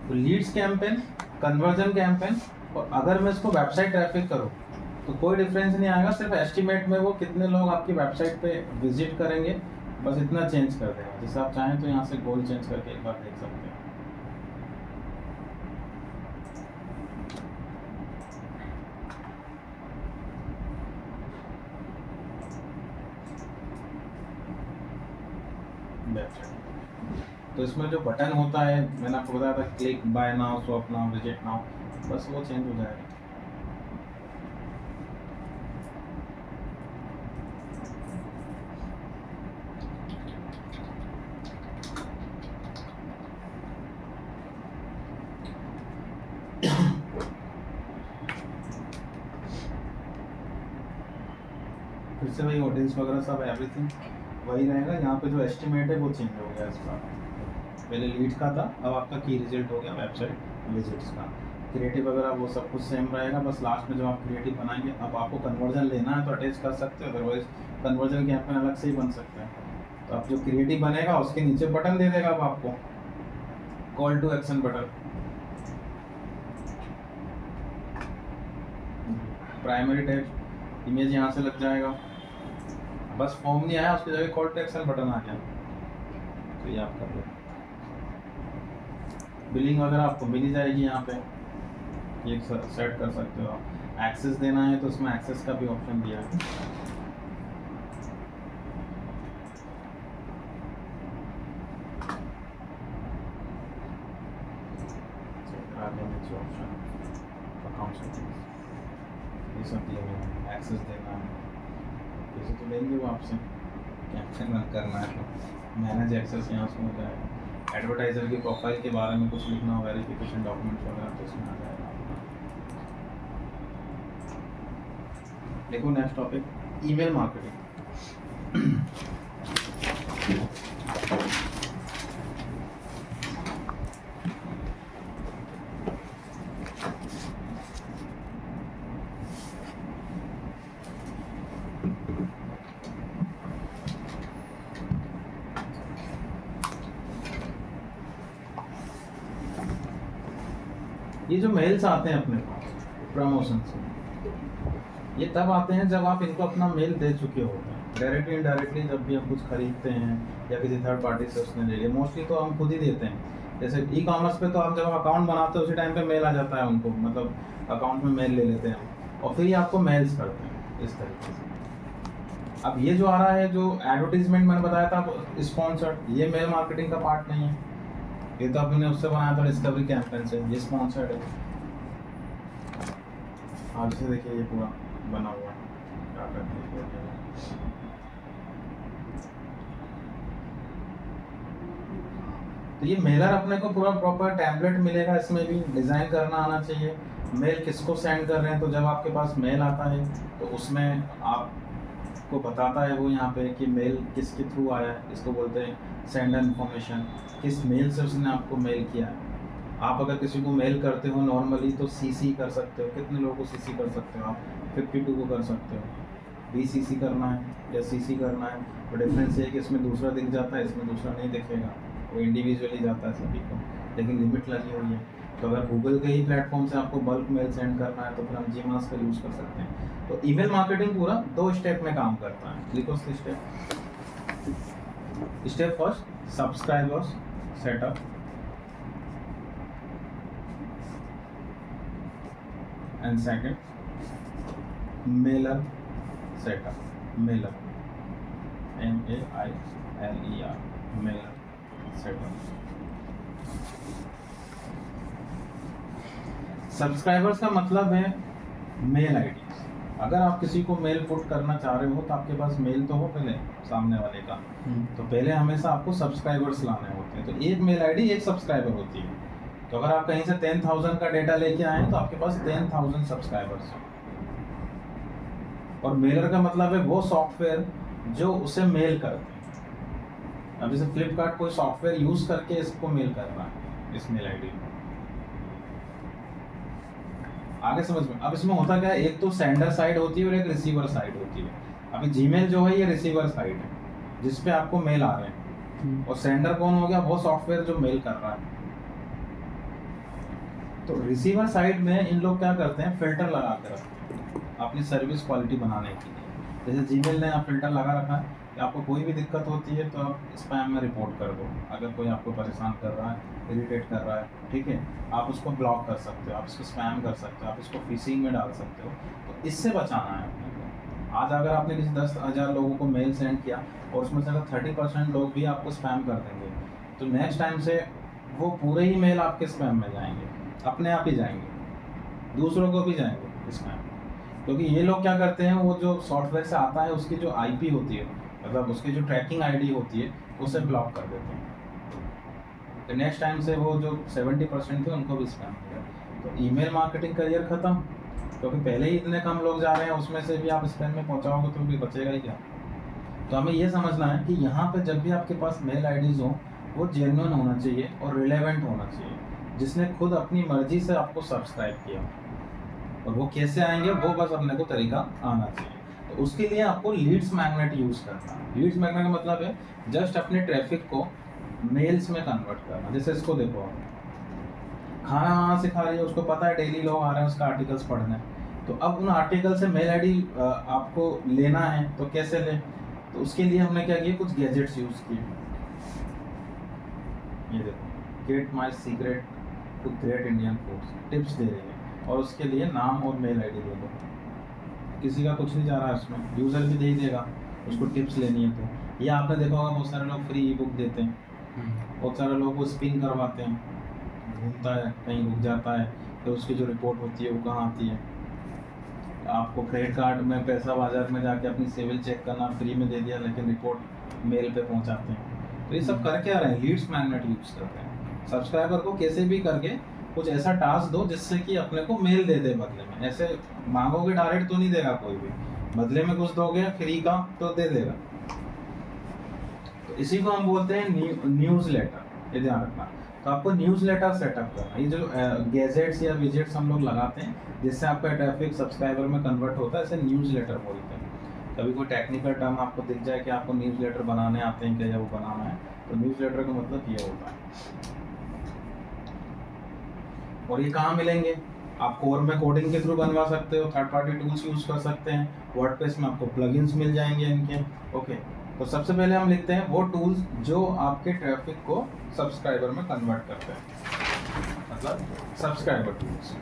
तो लीड्स कैंपेन, कन्वर्जन कैंपेन, और अगर मैं इसको वेबसाइट ट्रैफिक करूँ तो कोई डिफरेंस नहीं आएगा, सिर्फ एस्टिमेट में वो कितने लोग आपकी वेबसाइट पे विजिट करेंगे, बस इतना चेंज कर देगा। जैसे आप चाहें तो यहाँ से गोल चेंज करके एक बार देख सकते हैं। तो इसमें जो बटन होता है, मैंने आपको बताया था, click, buy now, swap now, visit now, बस वो चेंज हो जाएगा। फिर से वही ऑडियंस वगैरह सब एवरीथिंग वही रहेगा। यहाँ पे जो एस्टिमेट है वो चेंज हो गया इसका, पहले लीड का था, अब आपका की रिजल्ट हो गया वेबसाइट विजिट्स का। क्रिएटिव वगैरह वो सब कुछ सेम रहेगा, बस लास्ट में जब आप क्रिएटिव बनाएंगे, अब आपको कन्वर्जन लेना है तो अटैच कर सकते हो, अदरवाइज कन्वर्जन कैंपेन अलग से ही बन सकते हैं। तो आप जो क्रिएटिव बनेगा उसके नीचे बटन दे देगा अब आपको, call to action button, primary text image यहाँ से लग जाएगा, बस फॉर्म नहीं आया, उसकी जगह कॉल टू एक्शन बटन आ गया, तो ये आप कर लो। बिलिंग वगैरह आपको मिल ही जाएगी यहाँ पे, ये सेट कर सकते हो आप। एक्सेस देना है तो उसमें एक्सेस का भी ऑप्शन दिया है। आगे नीचे ऑप्शन अकाउंट सेटिंग्स, ये सब दिए हुए हैं। एक्सेस देना है, जैसे तो लेंगे वो आपसे, कैंपेन रन करना है तो मैनेज एक्सेस यहाँ से हो जाएगा। एडवर्टाइजर की प्रोफाइल के बारे में कुछ लिखना हो, वेरिफिकेशन डॉक्यूमेंट्स वगैरह, तो इसमें आ जाएगा। देखो नेक्स्ट टॉपिक, ईमेल मार्केटिंग। ये जो मेल्स आते हैं अपने पास प्रमोशन से, ये तब आते हैं जब आप इनको अपना मेल दे चुके होते हैं, डायरेक्टली इनडायरेक्टली। जब भी आप कुछ खरीदते हैं या किसी थर्ड पार्टी से उसने ले लिया, मोस्टली तो हम खुद ही देते हैं। जैसे ई कॉमर्स पे तो आप जब अकाउंट बनाते हो उसी टाइम पे मेल आ जाता है उनको, मतलब अकाउंट में मेल ले लेते हैं और फिर ये आपको मेल्स करते हैं इस तरीके से। अब ये जो आ रहा है, जो एडवर्टीजमेंट मैंने बताया था स्पॉन्सर्ड, ये मेल मार्केटिंग का पार्ट नहीं है, ये तो आपने उससे बनाया था डिस्कवरी कैंपेन से, ये स्पॉन्सर्ड है। आगे से देखिए ये पूरा बना हुआ है, क्या करते हैं। तो ये मेलर अपने को पूरा प्रॉपर टेम्पलेट मिलेगा, इसमें भी डिज़ाइन करना आना चाहिए। मेल किसको सेंड कर रहे हैं, तो जब आपके पास मेल आता है तो उसमें आपको बताता है वो यहाँ पे कि मेल किसके थ्रू आया है, इसको बोलते हैं सेंड इन्फॉर्मेशन, किस मेल से उसने आपको मेल किया है। आप अगर किसी को मेल करते हो नॉर्मली तो सीसी कर सकते हो, कितने लोगों को सीसी कर सकते हो आप, 52 को कर सकते हो। बीसीसी करना है या सीसी करना है, तो डिफरेंस ये है कि इसमें दूसरा दिख जाता है, इसमें दूसरा नहीं दिखेगा, वो इंडिविजुअली जाता है सभी को, लेकिन लिमिट लगी हुई है। तो अगर गूगल के ही प्लेटफॉर्म से आपको बल्क मेल सेंड करना है तो फिर हम जीमास का यूज़ कर सकते हैं। तो ईमेल मार्केटिंग पूरा 2 स्टेप में काम करता है। लिखो उसके step. Step first, subscribers setup. And second, mailer setup. Mailer, MAILER, mailer setup. Subscribers का मतलब है मेल आईडी। अगर आप किसी को मेल पुट करना चाह रहे हो तो आपके पास मेल तो हो पहले सामने वाले का, तो पहले हमेशा आपको सब्सक्राइबर्स लाने होते हैं। तो एक मेल आईडी एक सब्सक्राइबर होती है। तो अगर आप कहीं से 10,000 का डेटा लेके आए तो आपके पास 10,000 सब्सक्राइबर्स हैं। और मेलर का मतलब है वो सॉफ्टवेयर जो उसे मेल करते हैं। अब जैसे फ्लिपकार्ट कोई सॉफ्टवेयर यूज करके इसको मेल कर रहा है, इस मेल आईडी को। आगे समझ में। अब इसमें होता क्या है, एक तो सेंडर साइड होती है और एक रिसीवर साइड होती है। अभी जीमेल जो है ये रिसीवर साइड है जिस पे आपको मेल आ रहे हैं, और सेंडर कौन हो गया, वो सॉफ्टवेयर जो मेल कर रहा है। तो रिसीवर साइड में इन लोग क्या करते हैं, फिल्टर लगा कर रखते हैं अपनी सर्विस क्वालिटी बनाने के लिए। जैसे जीमेल ने आप फिल्टर लगा रखा है कि आपको कोई भी दिक्कत होती है तो आप स्पैम में रिपोर्ट कर दो। अगर कोई आपको परेशान कर रहा है, इरिटेट कर रहा है, ठीक है, आप उसको ब्लॉक कर सकते हो, आप इसको स्पैम कर सकते हो, आप इसको फिशिंग में डाल सकते हो। तो इससे बचाना है अपने को। आज अगर आपने किसी 10,000 लोगों को मेल सेंड किया और उसमें से अगर 30% लोग भी आपको स्पैम कर देंगे, तो नेक्स्ट टाइम से वो पूरे ही मेल आपके स्पैम में जाएंगे, अपने आप ही जाएंगे, दूसरों को भी जाएंगे स्पैम। क्योंकि ये लोग क्या करते हैं, वो जो सॉफ्टवेयर से आता है उसकी जो आईपी होती है, मतलब उसकी जो ट्रैकिंग आईडी होती है, उसे ब्लॉक कर देते हैं। तो नेक्स्ट टाइम से वो जो 70% थे उनको भी स्पैम किया। तो ईमेल मार्केटिंग करियर खत्म, क्योंकि पहले ही इतने कम लोग जा रहे हैं, उसमें से भी आप स्पैम में पहुंचाओगे तो भी बचेगा ही क्या। तो हमें ये समझना है कि यहाँ पे जब भी आपके पास मेल आईडीज़ हो, वो जेन्युइन होना चाहिए और रिलेवेंट होना चाहिए, जिसने खुद अपनी मर्जी से आपको सब्सक्राइब किया। और वो कैसे आएंगे, वो बस अपने को तरीका आना चाहिए। तो उसके लिए आपको लीड्स मैग्नेट यूज़ करना है। लीड्स मैग्नेट का मतलब है जस्ट अपने ट्रैफिक को मेल्स में कन्वर्ट करना। जैसे इसको देखो, खाना वहाँ से खा रही है, उसको पता है डेली लोग आ रहे हैं उसका आर्टिकल्स पढ़ने, तो अब उन आर्टिकल से मेल आईडी आपको लेना है तो कैसे ले। तो उसके लिए हमने क्या किया, कुछ गैजेट्स यूज़ किए। ये देखो, get my secret to great Indian foods, tips दे रही है, और उसके लिए नाम और मेल आईडी दे दो। किसी का कुछ नहीं जा रहा है उसमें, यूज़र भी दे ही देगा, उसको टिप्स लेनी है तो। या आपने देखा होगा बहुत सारे लोग फ्री ई बुक देते हैं, बहुत सारे लोगों को स्पिन करवाते हैं, घूमता है कहीं रुक जाता है, तो उसकी जो रिपोर्ट होती है वो कहाँ आती है। आपको क्रेडिट कार्ड में पैसा बाजार में जाके अपनी सिविल चेक करना फ्री में दे दिया, लेकिन रिपोर्ट मेल पे पहुँचाते हैं। तो ये सब कर क्या रहे हैं, लीड्स मैग्नेट यूज़ करते हैं। सब्सक्राइबर को कैसे भी करके कुछ ऐसा टास्क दो जिससे कि अपने को मेल दे दे बदले में। ऐसे मांगोगे डायरेक्ट तो नहीं देगा कोई भी, बदले में कुछ दोगे फ्री का तो दे देगा। तो इसी को हम बोलते हैं न्यूज़ लेटर, ये ध्यान रखना। तो आपको न्यूज़ लेटर सेटअप करना। ये जो गैजेट्स या विजेट्स हम लोग लगाते हैं जिससे आपका ट्रैफिक सब्सक्राइबर में कन्वर्ट होता है, इसे न्यूज़ लेटर बोलते हैं। कभी कोई टेक्निकल टर्म आपको दिख जाए कि आपको न्यूज़ लेटर बनाने आते हैं क्या, या वो बनाना है, तो न्यूज़ लेटर का मतलब ये होता है। और ये कहाँ मिलेंगे, आप कोर में कोडिंग के थ्रू बनवा सकते हो, थर्ड पार्टी टूल्स यूज़ कर सकते हैं, वर्डप्रेस में आपको प्लगइन्स मिल जाएंगे इनके। ओके, तो सबसे पहले हम लिखते हैं वो टूल्स जो आपके ट्रैफिक को सब्सक्राइबर में कन्वर्ट करते हैं, मतलब सब्सक्राइबर टूल्स।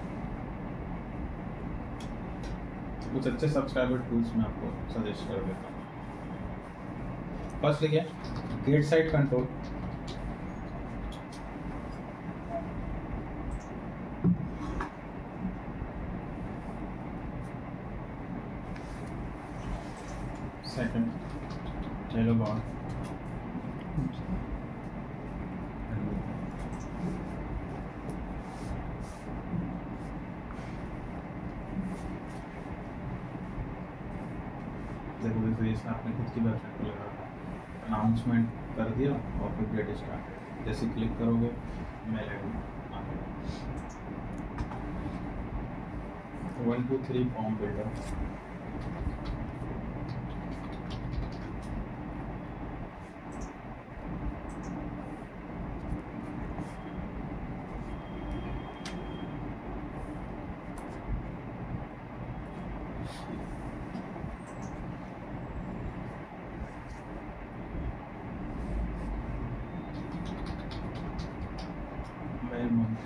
कुछ अच्छे सब्सक्राइबर टूल्स मैं आपको सजेस्ट कर देता हूँ। फर्स्ट लिखिए गेट साइट कंट्रोल। सेकंड चलो बॉल। देखो जैसे इसने अपने खुद की वेबसाइट पर लगा था, अनाउंसमेंट कर दिया और फिर गेट स्टार्ट, जैसे क्लिक करोगे मेल आईडी आ गया। 1 2 3 फॉर्म बिल्डर। मेल मंच।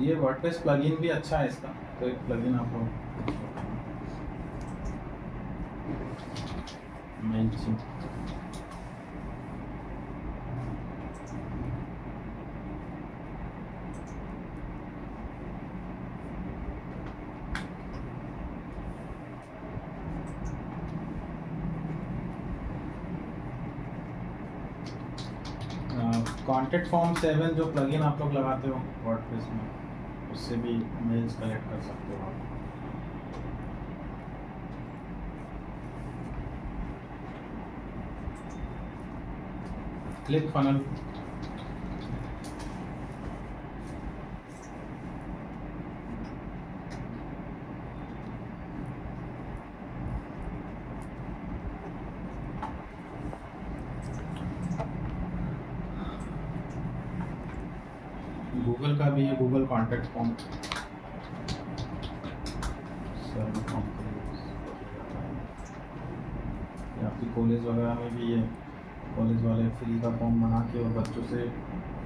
ये वर्डप्रेस प्लगइन भी अच्छा है इसका, तो एक प्लगइन आप लोग मेलचिम्प। कॉन्टैक्ट फॉर्म 7 जो प्लगइन आप लोग लगाते हो वर्डप्रेस में, उससे भी मेल्स कलेक्ट कर सकते हो आप। क्लिक फनल, गूगल का भी है, Google contact form server form आपकी कॉलेज वगैरह में भी ये कॉलेज वाले फ्री का फॉर्म बना के और बच्चों से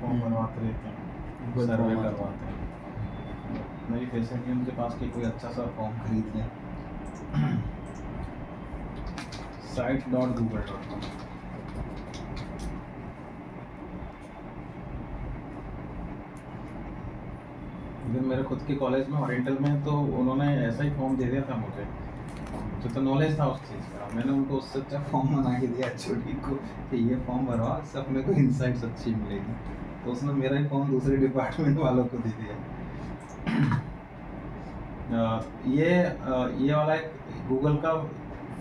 फॉर्म भरवाते रहते हैं, Google सर्वे form आता है। करवाते हैं। मेरी फैसिलिटी उनके पास कि कोई अच्छा सा फॉर्म खरीद लें। site.google.com। लेकिन मेरे खुद के कॉलेज में ओरिएंटल में तो उन्होंने ऐसा ही फॉर्म दे दिया था मुझे तो नॉलेज था उस चीज़ का, मैंने उनको उससे अच्छा फॉर्म बना के दिया एचओडी को कि ये फॉर्म भरवा, इससे अपने को इंसाइट्स अच्छी मिलेगी, तो उसने मेरा ही फॉर्म दूसरे डिपार्टमेंट वालों को दे दिया। ये वाला एक गूगल का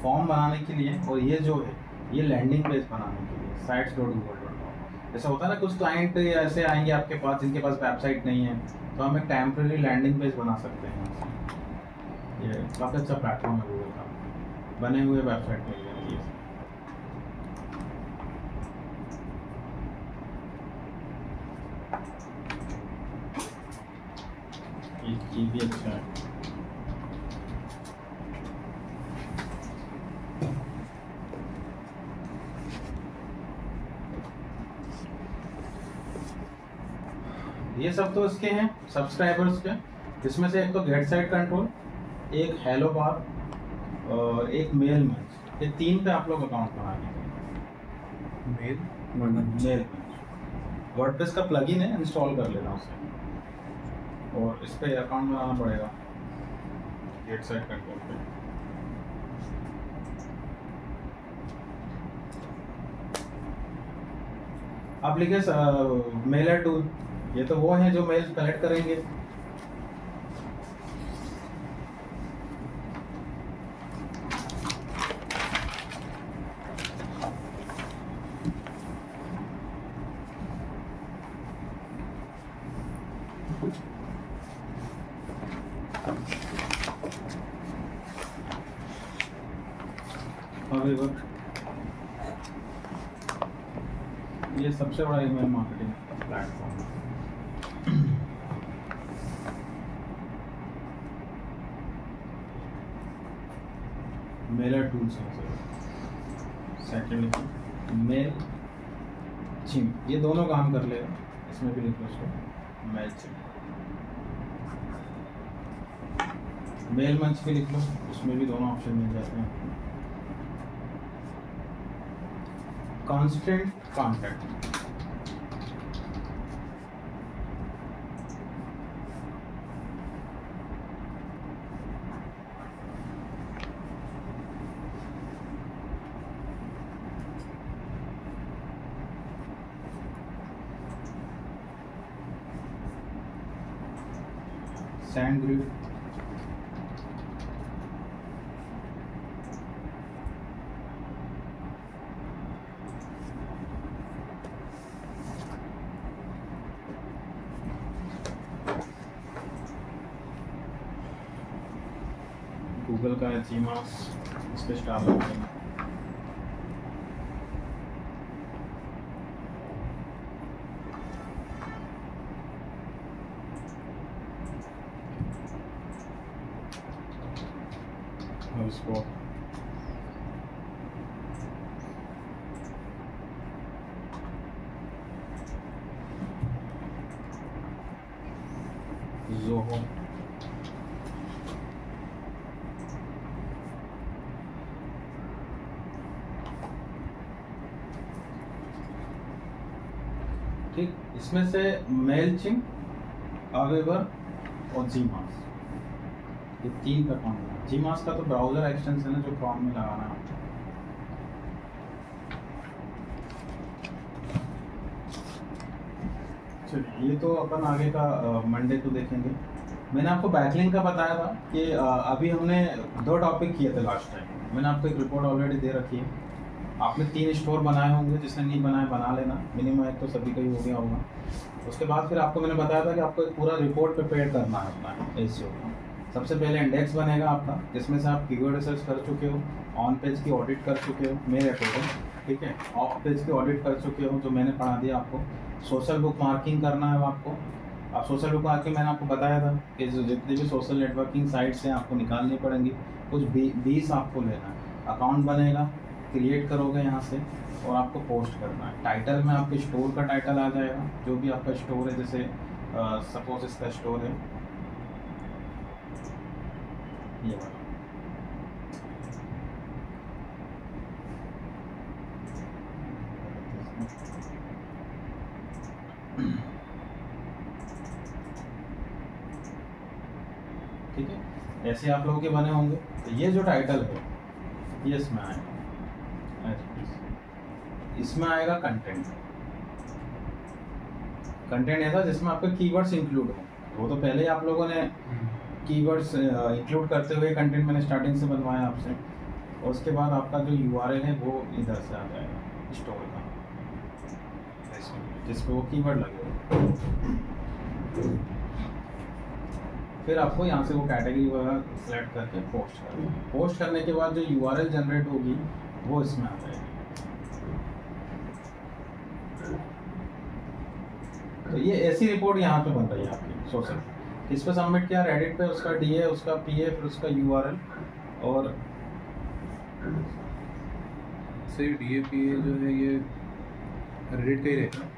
फॉर्म बनाने के लिए, और ये जो है ये लैंडिंग पेज बनाने के लिए sites.google.com। जैसा होता है ना कुछ क्लाइंट ऐसे आएंगे आपके पास जिनके पास वेबसाइट नहीं है, तो हम एक टेम्परेरी लैंडिंग पेज बना सकते हैं। ये काफ़ी अच्छा प्लेटफॉर्म है गूगल का, बने हुए वेबसाइट मिल जाती है। ये भी अच्छा है। ये सब तो इसके हैं सब्सक्राइबर्स के, जिसमें से एक तो गेट साइट कंट्रोल, एक हेलो बार और एक मेल मैच, ये 3 पे आप लोग अकाउंट बना लीजिए। मेल वर्डप्रेस का प्लगइन है, इंस्टॉल कर लेना उसे, और इस पे अकाउंट बनाना पड़ेगा गेट साइट कंट्रोल पे। आप लिखे मेलर टूल, ये तो वो हैं जो मेल कलेक्ट करेंगे। However, ये सबसे बड़ा ईमेल मार्केटिंग प्लेटफॉर्म है। मेलर टूल्स हैं सेकंड मेल चिम्प, ये दोनों काम कर लेगा, इसमें भी लिख लो उसको मेल चिम्प। मेल मंच भी लिख लो, उसमें भी दोनों ऑप्शन मिल जाते हैं। कांस्टेंट कॉन्टैक्ट, SandGrid, गूगल का है जीमास, इस पे स्टार लगता है। HubSpot, जोहो, ठीक। इसमें से मेलचिंग, अवेवर और जीमास, ये 3 का काम है। जीमास का तो ब्राउजर एक्सटेंशन है जो क्रोम में लगाना है आपको। चलिए, ये तो अपन आगे का मंडे को देखेंगे। मैंने आपको बैकलिंक का बताया था कि अभी हमने 2 टॉपिक किए थे लास्ट टाइम। मैंने आपको एक रिपोर्ट ऑलरेडी दे रखी है। आपने 3 स्टोर बनाए होंगे, जिसने नहीं बनाए बना लेना, मिनिमम एक तो सभी का ही हो गया होगा। उसके बाद फिर आपको मैंने बताया था कि आपको एक पूरा रिपोर्ट प्रिपेयर करना है अपना एसईओ का। सबसे पहले इंडेक्स बनेगा आपका, जिसमें से आप कीवर्ड रिसर्च कर चुके हो, ऑन पेज की ऑडिट कर चुके हो, मेरे अकॉर्डिंग, ठीक है। ऑफ पेज की ऑडिट कर चुके हो जो मैंने पढ़ा दिया आपको। सोशल बुक मार्किंग करना है आपको। अब सोशल बुक मार्किंग मैंने आपको बताया था कि जो जितनी भी सोशल नेटवर्किंग साइट्स हैं आपको निकालनी पड़ेंगी, कुछ 20 आपको लेना है। अकाउंट बनेगा, क्रिएट करोगे यहाँ से और आपको पोस्ट करना है। टाइटल में आपके स्टोर का टाइटल आ जाएगा, जो भी आपका स्टोर है। जैसे सपोज इसका स्टोर है ये वाला, ठीक है। ऐसे आप लोगों के बने होंगे। तो ये जो टाइटल है ये इसमें आएगा, इसमें आएगा कंटेंट। कंटेंट ऐसा जिसमें आपके कीवर्ड्स इंक्लूड हो। वो तो पहले ही आप लोगों ने कीवर्ड्स इंक्लूड करते हुए कंटेंट मैंने स्टार्टिंग से बनवाया आपसे। और उसके बाद आपका जो यूआरएल है वो इधर से आ जाएगा स्टोर का, जिस पे वो कीवर्ड लगे हो। फिर आपको यहाँ से वो कैटेगरी वगैरह सेलेक्ट करके पोस्ट करना है। पोस्ट करने के बाद जो यूआरएल जनरेट होगी वो इसमें आ जाएगी। तो ये ऐसी रिपोर्ट यहाँ पे बन रही है आपकी सोशल। किस पे सबमिट किया? रेडिट पे, उसका डीए, उसका पीए, फिर उसका यूआरएल। और सही डीएपीए जो है ये रेडिट का ही रहता है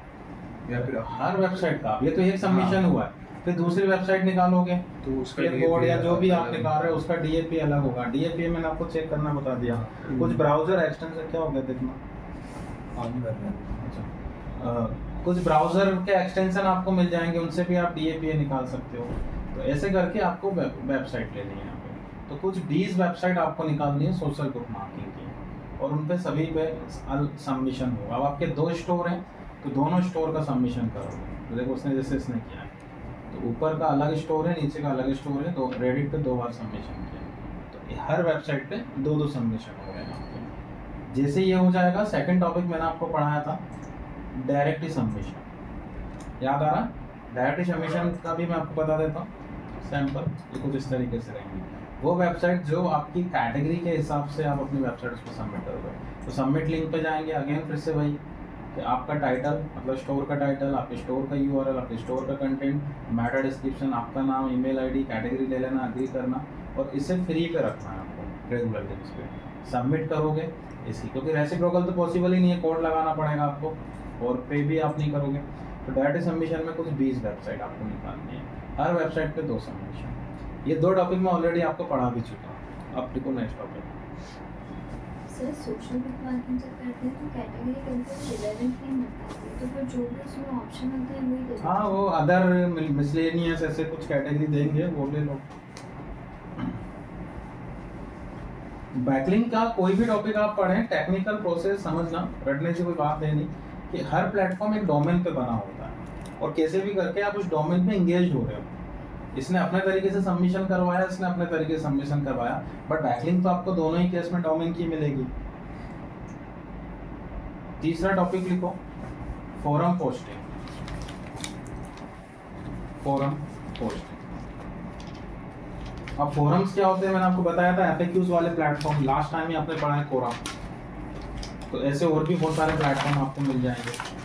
या फिर हर वेबसाइट का, ये तो एक सबमिशन हुआ है। फिर दूसरी वेबसाइट निकालोगे तो उसका बोर्ड या जो भी आप अलग निकाल रहे हो उसका डीएपी अलग होगा। डीएपी मैंने आपको चेक करना बता दिया। कुछ ब्राउजर एक्सटेंशन क्या हो गया देखना, ऑन कर रहे हैं। अच्छा, कुछ ब्राउजर के एक्सटेंशन आपको मिल जाएंगे, उनसे भी आप डीएपी निकाल सकते हो। तो ऐसे करके आपको वेबसाइट लेनी है यहाँ पे। तो कुछ 20 वेबसाइट आपको निकालनी है सोशल बुक मार्किंग की, और उन पे सभी पे सबमिशन होगा। अब आपके 2 स्टोर हैं तो दोनों स्टोर का सबमिशन करोगे। तो देखो उसने जैसे इसने किया है, तो ऊपर का अलग स्टोर है, नीचे का अलग स्टोर है। तो रेडिट पे 2 बार सबमिशन किया, तो हर वेबसाइट पे 2-2 सबमिशन हो गए यहाँ पे। जैसे ये हो जाएगा, सेकंड टॉपिक मैंने आपको पढ़ाया था डायरेक्टली सबमिशन, याद आ रहा? डायरेक्टली सबमिशन का भी मैं आपको बता देता हूँ सैंपल। ये कुछ इस तरीके से रहेंगी वो वेबसाइट जो आपकी कैटेगरी के हिसाब से आप अपनी वेबसाइट उस पर सबमिट करोगे। तो सबमिट लिंक पे जाएंगे, अगेन फिर से वही कि आपका टाइटल मतलब स्टोर का टाइटल, आपके स्टोर का यूआरएल, आपके स्टोर का कंटेंट, मेटा डिस्क्रिप्शन, आपका नाम, ईमेल आईडी, कैटेगरी ले लेना, एग्री करना, और इसे फ्री पे रखना है आपको रेगुलर बेसिस पे। सबमिट करोगे इसकी, क्योंकि रेसिप्रोकल तो पॉसिबल ही नहीं है, कोड लगाना पड़ेगा आपको, और पे भी आप नहीं करोगे। तो डायरेक्ट सबमिशन में कुछ 20 वेबसाइट आपको निकालनी है, हर वेबसाइट पे 2 सबमिशन। ये 2 टॉपिक में ऑलरेडी आपको पढ़ा भी चुका हूँ। अब देखो next topic. Sir social book marking जब करते हैं तो कैटेगरी कभी रिलेवेंट नहीं मिल पाती, तो फिर जो भी उसमें ऑप्शन होते हैं वही देते हैं। हाँ, वो अदर मिसलेनियस ऐसे कुछ कैटेगरी देंगे, वो ले लो। बैकलिंक का कोई भी टॉपिक आप पढ़ें, टेक्निकल प्रोसेस समझना, रटने से कोई बात है नहीं कि हर प्लेटफॉर्म एक डोमेन पे बना होता है, और कैसे भी करके आप उस डोमेन पे एंगेज हो रहे हो। इसने अपने तरीके से सबमिशन करवाया, इसने अपने तरीके से सबमिशन करवाया, बट बैकलिंक तो आपको दोनों ही केस में डोमेन की मिलेगी। तीसरा टॉपिक लिखो, फोरम पोस्टिंग। Forum posting. अब फोरम्स क्या होते हैं मैंने आपको बताया था, एफएक्यूज वाले प्लेटफॉर्म। लास्ट टाइम ही आपने पढ़ा है कोरा। तो ऐसे और भी बहुत सारे प्लेटफॉर्म आपको मिल जाएंगे।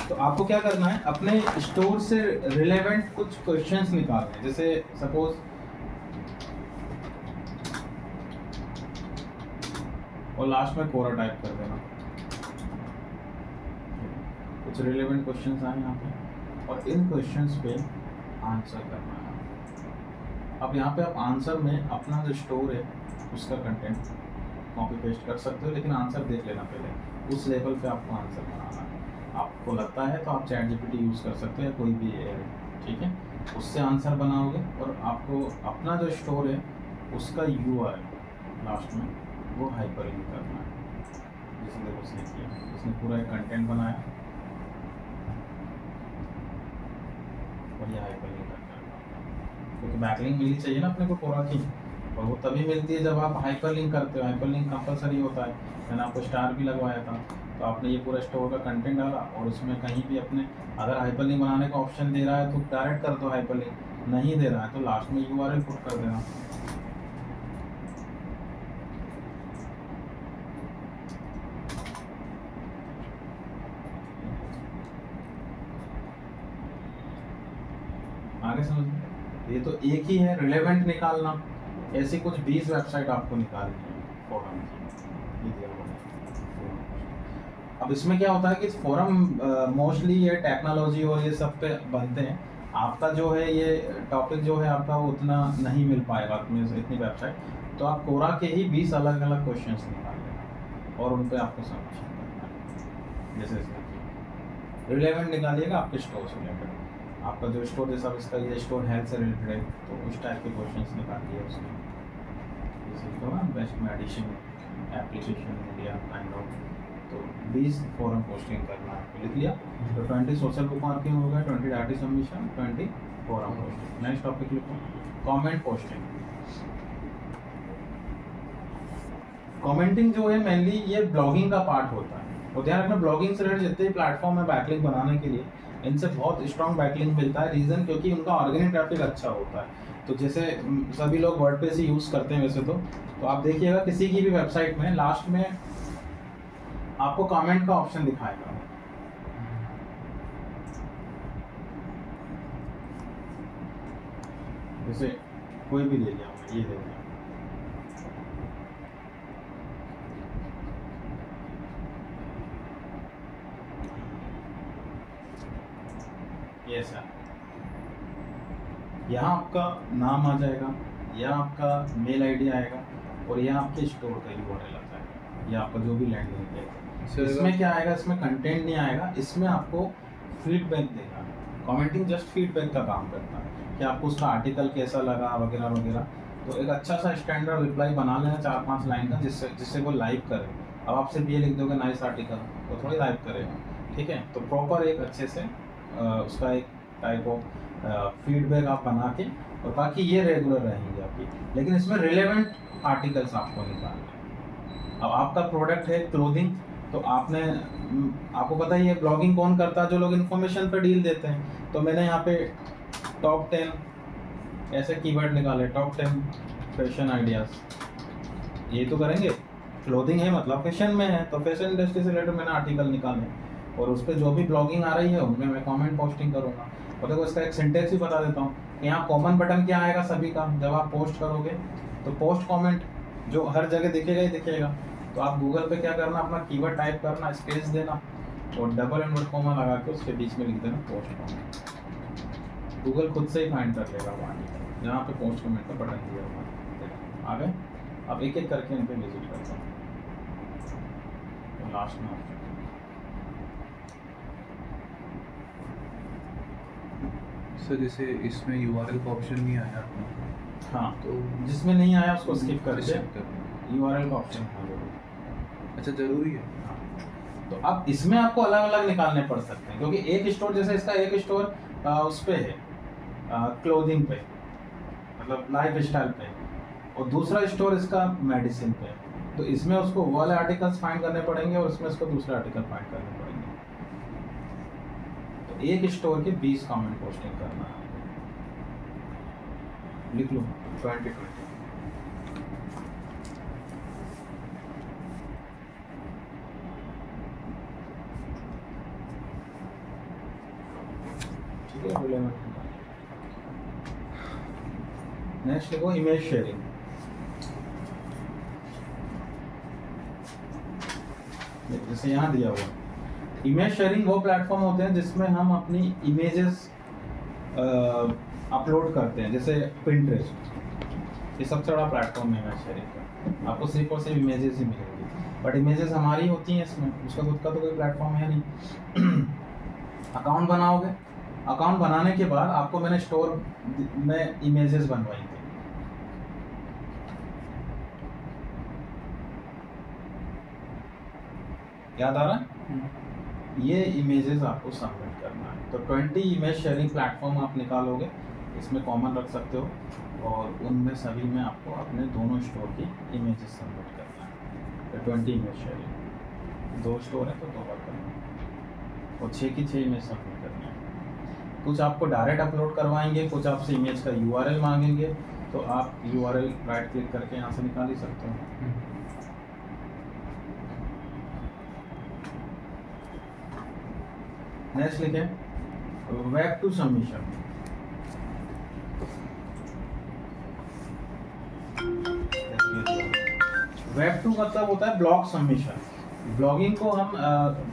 तो आपको क्या करना है, अपने स्टोर से रिलेवेंट कुछ क्वेश्चंस निकालने हैं। जैसे सपोज और लास्ट में कोरा टाइप कर देना, कुछ रिलेवेंट क्वेश्चंस आए यहाँ पे, और इन क्वेश्चंस पे आंसर करना है। अब यहाँ पे आप आंसर में अपना जो स्टोर है उसका कंटेंट कॉपी पेस्ट कर सकते हो, लेकिन आंसर देख लेना पहले, उस लेवल पे आपको आंसर बनाना है। आपको लगता है तो आप चैट जीपीटी यूज़ कर सकते हो या कोई भी AI, ठीक है, उससे आंसर बनाओगे और आपको अपना जो स्टोर है उसका URL लास्ट में वो हाइपरलिंक करना है। जैसे देखो उसने किया, उसने पूरा एक कंटेंट बनाया और ये हाइपरलिंक करना है, क्योंकि बैकलिंक मिलनी चाहिए ना अपने को पूरा की, और वो तभी मिलती है जब आप हाइपरलिंक करते हो। हाइपरलिंक कंपलसरी होता है, मैंने आपको स्टार भी लगवाया था। तो आपने ये पूरा स्टोर का कंटेंट डाला और उसमें कहीं भी अपने, अगर हाइपरलिंक बनाने का ऑप्शन दे रहा है तो डायरेक्ट कर दो हाइपरलिंक, नहीं दे रहा है तो लास्ट में URL पुट कर देना। आगे समझ, ये तो एक ही है रिलेवेंट निकालना, ऐसी कुछ 20 वेबसाइट आपको निकालनी है फोरम की, ये दिया हुआ है। अब इसमें क्या होता है कि फोरम मोस्टली ये टेक्नोलॉजी और ये सब पे बनते हैं। आपका जो है ये टॉपिक जो है आपका वो उतना नहीं मिल पाएगा अपने से इतनी वेबसाइट, तो आप कोरा के ही 20 अलग अलग क्वेश्चंस निकाल लेना और उन पे आपको सबमिशन करना है। जैसे इसमें रिलेवेंट निकालिएगा आपके स्टोर से रिलेटेड, आपका जो स्टोर जैसा इसका ये स्टोर हेल्थ से रिलेटेड है तो उस टाइप के क्वेश्चंस निकालिए उसमें। जैसे तो ना best medicine application India kind of, तो 20 फॉरम पोस्टिंग करना है, लिख लिया। तो 20 सोशल बुक मार्किंग हो गया, 20 data submission, 20 forum posting. Next topic लिखो कमेंट पोस्टिंग। कमेंटिंग जो है मेनली ये ब्लॉगिंग का पार्ट होता है, और ध्यान रखना ब्लॉगिंग से रिलेटेड जितने प्लेटफॉर्म है बैकलिंक बनाने के लिए इनसे बहुत स्ट्रॉन्ग बैकलिंक मिलता है। रीज़न क्योंकि उनका ऑर्गेनिक ट्रैफिक अच्छा होता है। तो जैसे सभी लोग वर्डप्रेस ही यूज़ करते हैं वैसे तो आप देखिएगा किसी की भी वेबसाइट में लास्ट में आपको कमेंट का ऑप्शन दिखाएगा। जैसे कोई भी ले लिया, ये ले लिया, ये सर, यहाँ आपका नाम आ जाएगा, यहाँ आपका मेल आईडी आएगा और यहाँ आपके स्टोर का URL आ जाएगा, या आपका जो भी लैंडिंग है। इसमें क्या आएगा, इसमें कंटेंट नहीं आएगा, इसमें आपको फीडबैक देगा। कमेंटिंग जस्ट फीडबैक का काम करता है कि आपको उसका आर्टिकल कैसा लगा वगैरह वगैरह। तो एक अच्छा सा स्टैंडर्ड रिप्लाई बना लेना 4-5 लाइन का, जिससे वो लाइक करे। अब आप सिर्फ ये लिख दोगे नाइस आर्टिकल तो थोड़ी लाइक करेगा, ठीक है। तो प्रॉपर एक अच्छे से उसका एक टाइप ऑफ फीडबैक आप बना के, और बाकी ये रेगुलर रहेंगे आपकी, लेकिन इसमें रिलेवेंट आर्टिकल्स आपको निकालने। अब आपका प्रोडक्ट है क्लोथिंग, तो आपको पता ही है ब्लॉगिंग कौन करता है, जो लोग इन्फॉर्मेशन पर डील देते हैं। तो मैंने यहाँ पे टॉप 10 ऐसे कीवर्ड निकाले, टॉप 10 फैशन आइडियाज़, ये तो करेंगे। क्लोथिंग है मतलब फैशन में है, तो फैशन इंडस्ट्री से रिलेटेड मैंने आर्टिकल निकाले और उस पर जो भी ब्लॉगिंग आ रही है उनमें मैं कमेंट पोस्टिंग करूँगा। और देखो इसका एक सिंटेक्स भी बता देता हूँ। यहाँ कॉमन बटन क्या आएगा सभी का, जब आप पोस्ट करोगे तो पोस्ट कमेंट जो हर जगह दिखेगा ही दिखेगा। तो आप गूगल पे क्या करना, अपना कीवर्ड टाइप करना, स्पेस देना और डबल इनवर्ट कॉमा लगा के उसके बीच में लिख देना पोस्ट कमेंट। गूगल खुद से ही फाइंड कर लेगा वो आर्टिकल जहाँ पे पोस्ट कमेंट का बटन दिया हुआ। आ गए, अब एक एक करके इन पे विजिट करता हूँ। तो लास्ट में सर जैसे इसमें URL का ऑप्शन नहीं आया, हाँ, तो जिसमें नहीं आया उसको स्किप skip करके कर URL का ऑप्शन है। अच्छा ज़रूरी है। तो अब इसमें आपको अलग अलग निकालने पड़ सकते हैं, क्योंकि एक स्टोर जैसे इसका एक स्टोर उस पे है क्लोथिंग पे, मतलब लाइफ स्टाइल पे, और दूसरा स्टोर इसका मेडिसिन पे। तो इसमें उसको वो वाले आर्टिकल्स फाइंड करने पड़ेंगे और इसमें उसको दूसरे आर्टिकल फाइंड करने पड़ेंगे। तो एक स्टोर के 20 कमेंट पोस्टिंग करना है, लिख लो 2020। नेक्स्ट लिखो इमेज शेयरिंग। जैसे यहाँ दिया हुआ इमेज शेयरिंग वो प्लेटफॉर्म होते हैं जिसमें हम अपनी इमेजेस अपलोड करते हैं, जैसे पिंटरेस्ट, ये सबसे बड़ा प्लेटफॉर्म है इमेज शेयरिंग का। आपको सिर्फ और सिर्फ इमेजेस ही मिलेंगी, बट इमेजेस हमारी होती हैं इसमें, उसका खुद का तो कोई प्लेटफॉर्म है नहीं। अकाउंट बनाओगे, अकाउंट बनाने के बाद आपको मैंने स्टोर में इमेजेस बनवाई थी, याद आ रहा है? ये इमेजेस आपको सबमिट करना है। तो 20 इमेज शेयरिंग प्लेटफॉर्म आप निकालोगे, इसमें कॉमन रख सकते हो, और उनमें सभी में आपको अपने दोनों स्टोर की इमेजेस सबमिट करना है। तो 20 इमेज शेयरिंग, 2 स्टोर है तो 2 बार करना है, और 6 की 6 इमेज सबमिट करनी है। कुछ आपको डायरेक्ट अपलोड करवाएंगे, कुछ आपसे इमेज का URL मांगेंगे, तो आप URL राइट क्लिक करके यहाँ से निकाल ही सकते हो। नेक्स्ट लिखे web two submission. Web two मतलब होता है ब्लॉग सबमिशन। ब्लॉगिंग को हम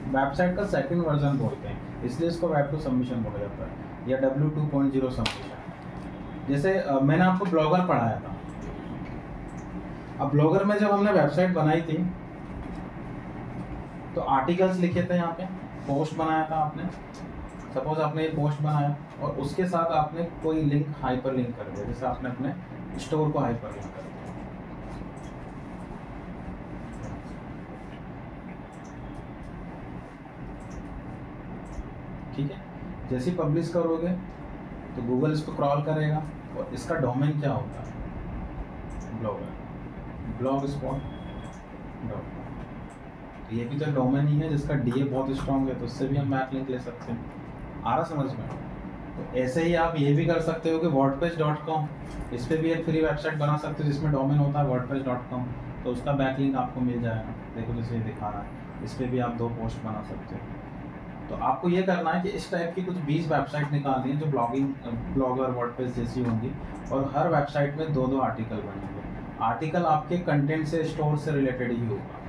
वेबसाइट का सेकंड वर्जन बोलते हैं, इसलिए इसको वेब टू सबमिशन बोला जाता है, या W2.0 सबमिशन। जैसे मैंने आपको ब्लॉगर पढ़ाया था, अब ब्लॉगर में जब हमने वेबसाइट बनाई थी तो आर्टिकल्स लिखे थे, यहाँ पे पोस्ट बनाया था आपने, सपोज आपने एक पोस्ट बनाया और उसके साथ आपने कोई लिंक हाइपर लिंक कर दिया, जैसे आपने अपने स्टोर को हाइपर लिंक कर दिया, ठीक है। जैसे ही पब्लिश करोगे तो गूगल इसको क्रॉल करेगा, और इसका डोमेन क्या होता है, ब्लॉगर, blogspot.com। तो ये भी तो डोमेन ही है जिसका DA बहुत स्ट्रॉन्ग है, तो उससे भी हम बैकलिंक ले सकते हैं। आ रहा समझ में? तो ऐसे ही आप ये भी कर सकते हो कि wordpress.com, इस पर भी एक फ्री वेबसाइट बना सकते हो जिसमें डोमेन होता है wordpress.com, तो उसका बैकलिंक आपको मिल जाएगा। देखो जैसे ये दिखा रहा है, इस पर भी आप 2 पोस्ट बना सकते हो। तो आपको ये करना है कि इस टाइप की कुछ 20 वेबसाइट निकालनी है जो ब्लॉगर वर्डप्रेस जैसी होंगी, और हर वेबसाइट में 2-2 आर्टिकल बनेंगे। आर्टिकल आपके कंटेंट से, स्टोर से रिलेटेड ही होगा,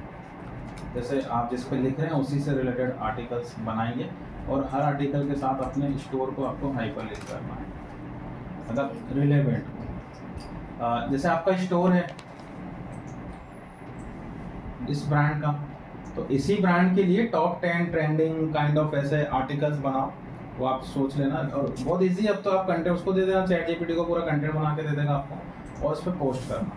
जैसे आप जिस पे लिख रहे हैं उसी से रिलेटेड आर्टिकल्स बनाएंगे, और हर आर्टिकल के साथ अपने स्टोर को आपको हाइपर लिंक करना है, मतलब रिलेवेंट। जैसे आपका स्टोर है इस ब्रांड का, तो इसी ब्रांड के लिए टॉप 10 ट्रेंडिंग काइंड ऑफ ऐसे आर्टिकल्स बनाओ, वो आप सोच लेना। और बहुत इजी, अब तो आप कंटेंट उसको दे देना, ChatGPT को पूरा कंटेंट बना के दे देगा आपको, और उस पर पोस्ट करना।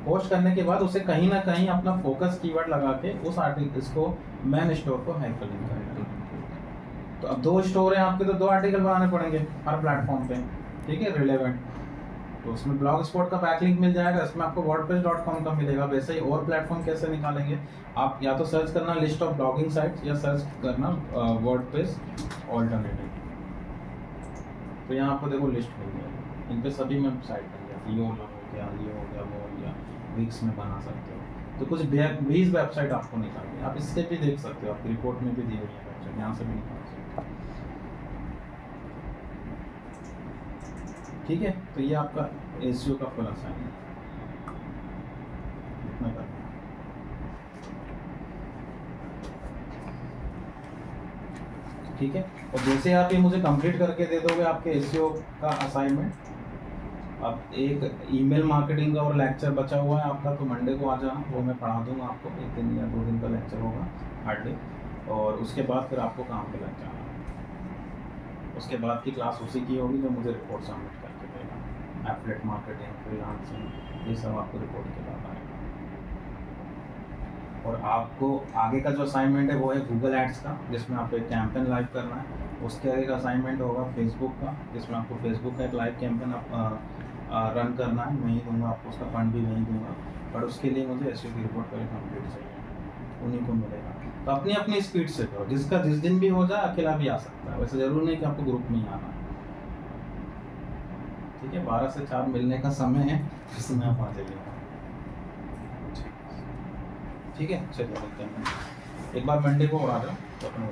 पोस्ट करने के बाद उसे कहीं ना कहीं अपना फोकस कीवर्ड लगा के उस आर्टिकल, इसको मेन स्टोर को हाइपरलिंक करेगा। तो अब 2 स्टोर हैं आपके, तो 2 आर्टिकल बनाने पड़ेंगे हर प्लेटफॉर्म पे, ठीक है, रिलेवेंट। तो उसमें ब्लॉगस्पॉट का बैकलिंक मिल जाएगा, इसमें आपको wordpress.com का मिलेगा। वैसे ही और प्लेटफॉर्म कैसे निकालेंगे, आप या तो सर्च करना लिस्ट ऑफ ब्लॉगिंग साइट्स, या सर्च करना वर्डप्रेस ऑल्टरनेटिव, तो यहाँ आपको देखो लिस्ट मिल जाएगी, इन पे सभी में साइट मिल जाती है। यो हो गया, ये हो गया, वो हो गया, विक्स में बना सकते हो। तो कुछ 20 वेबसाइट आपको निकालनी, आप इससे भी देख सकते हो, आपकी रिपोर्ट में भी दी हुई है वेबसाइट, यहाँ से भी निकाल सकते हो, ठीक है। तो ये आपका SEO का फुल असाइनमेंट इतना करना है, ठीक है। और जैसे आप ये मुझे कंप्लीट करके दे दोगे आपके SEO का असाइनमेंट, अब एक ईमेल मार्केटिंग का और लेक्चर बचा हुआ है आपका, तो मंडे को आ जाना, वो मैं पढ़ा दूंगा आपको, 1 दिन या 2 दिन का लेक्चर होगा हार्डली, और उसके बाद फिर आपको काम पे लग जाना। उसके बाद की क्लास उसी की होगी जो मुझे रिपोर्ट सबमिट करके देगा, एफिलिएट मार्केटिंग, फ्रीलांसिंग, ये सब आपको रिपोर्ट के बाद आएगा। और आपको आगे का जो असाइनमेंट है वो है गूगल एड्स का, जिसमें आपको एक कैंपेन लाइव करना है। उसके आगे का असाइनमेंट होगा फेसबुक का, जिसमें आपको फेसबुक का एक लाइव कैंपेन रन करना है, मैं ही दूंगा आपको, उसका फंड भी मैं ही दूंगा, पर उसके लिए मुझे SEO की रिपोर्ट पहले कंप्लीट चाहिए, उन्हीं को मिलेगा। तो अपनी अपनी स्पीड से करो, जिसका जिस दिन भी हो जाए, अकेला भी आ सकता है, वैसे जरूरी नहीं कि आपको ग्रुप में ही आना है, ठीक है। 12 से 4 मिलने का समय है, जिसमें आप आ जाइएगा, ठीक है। चलिए मिलते हैं, एक बार मंडे को और आ जाओ तो अपने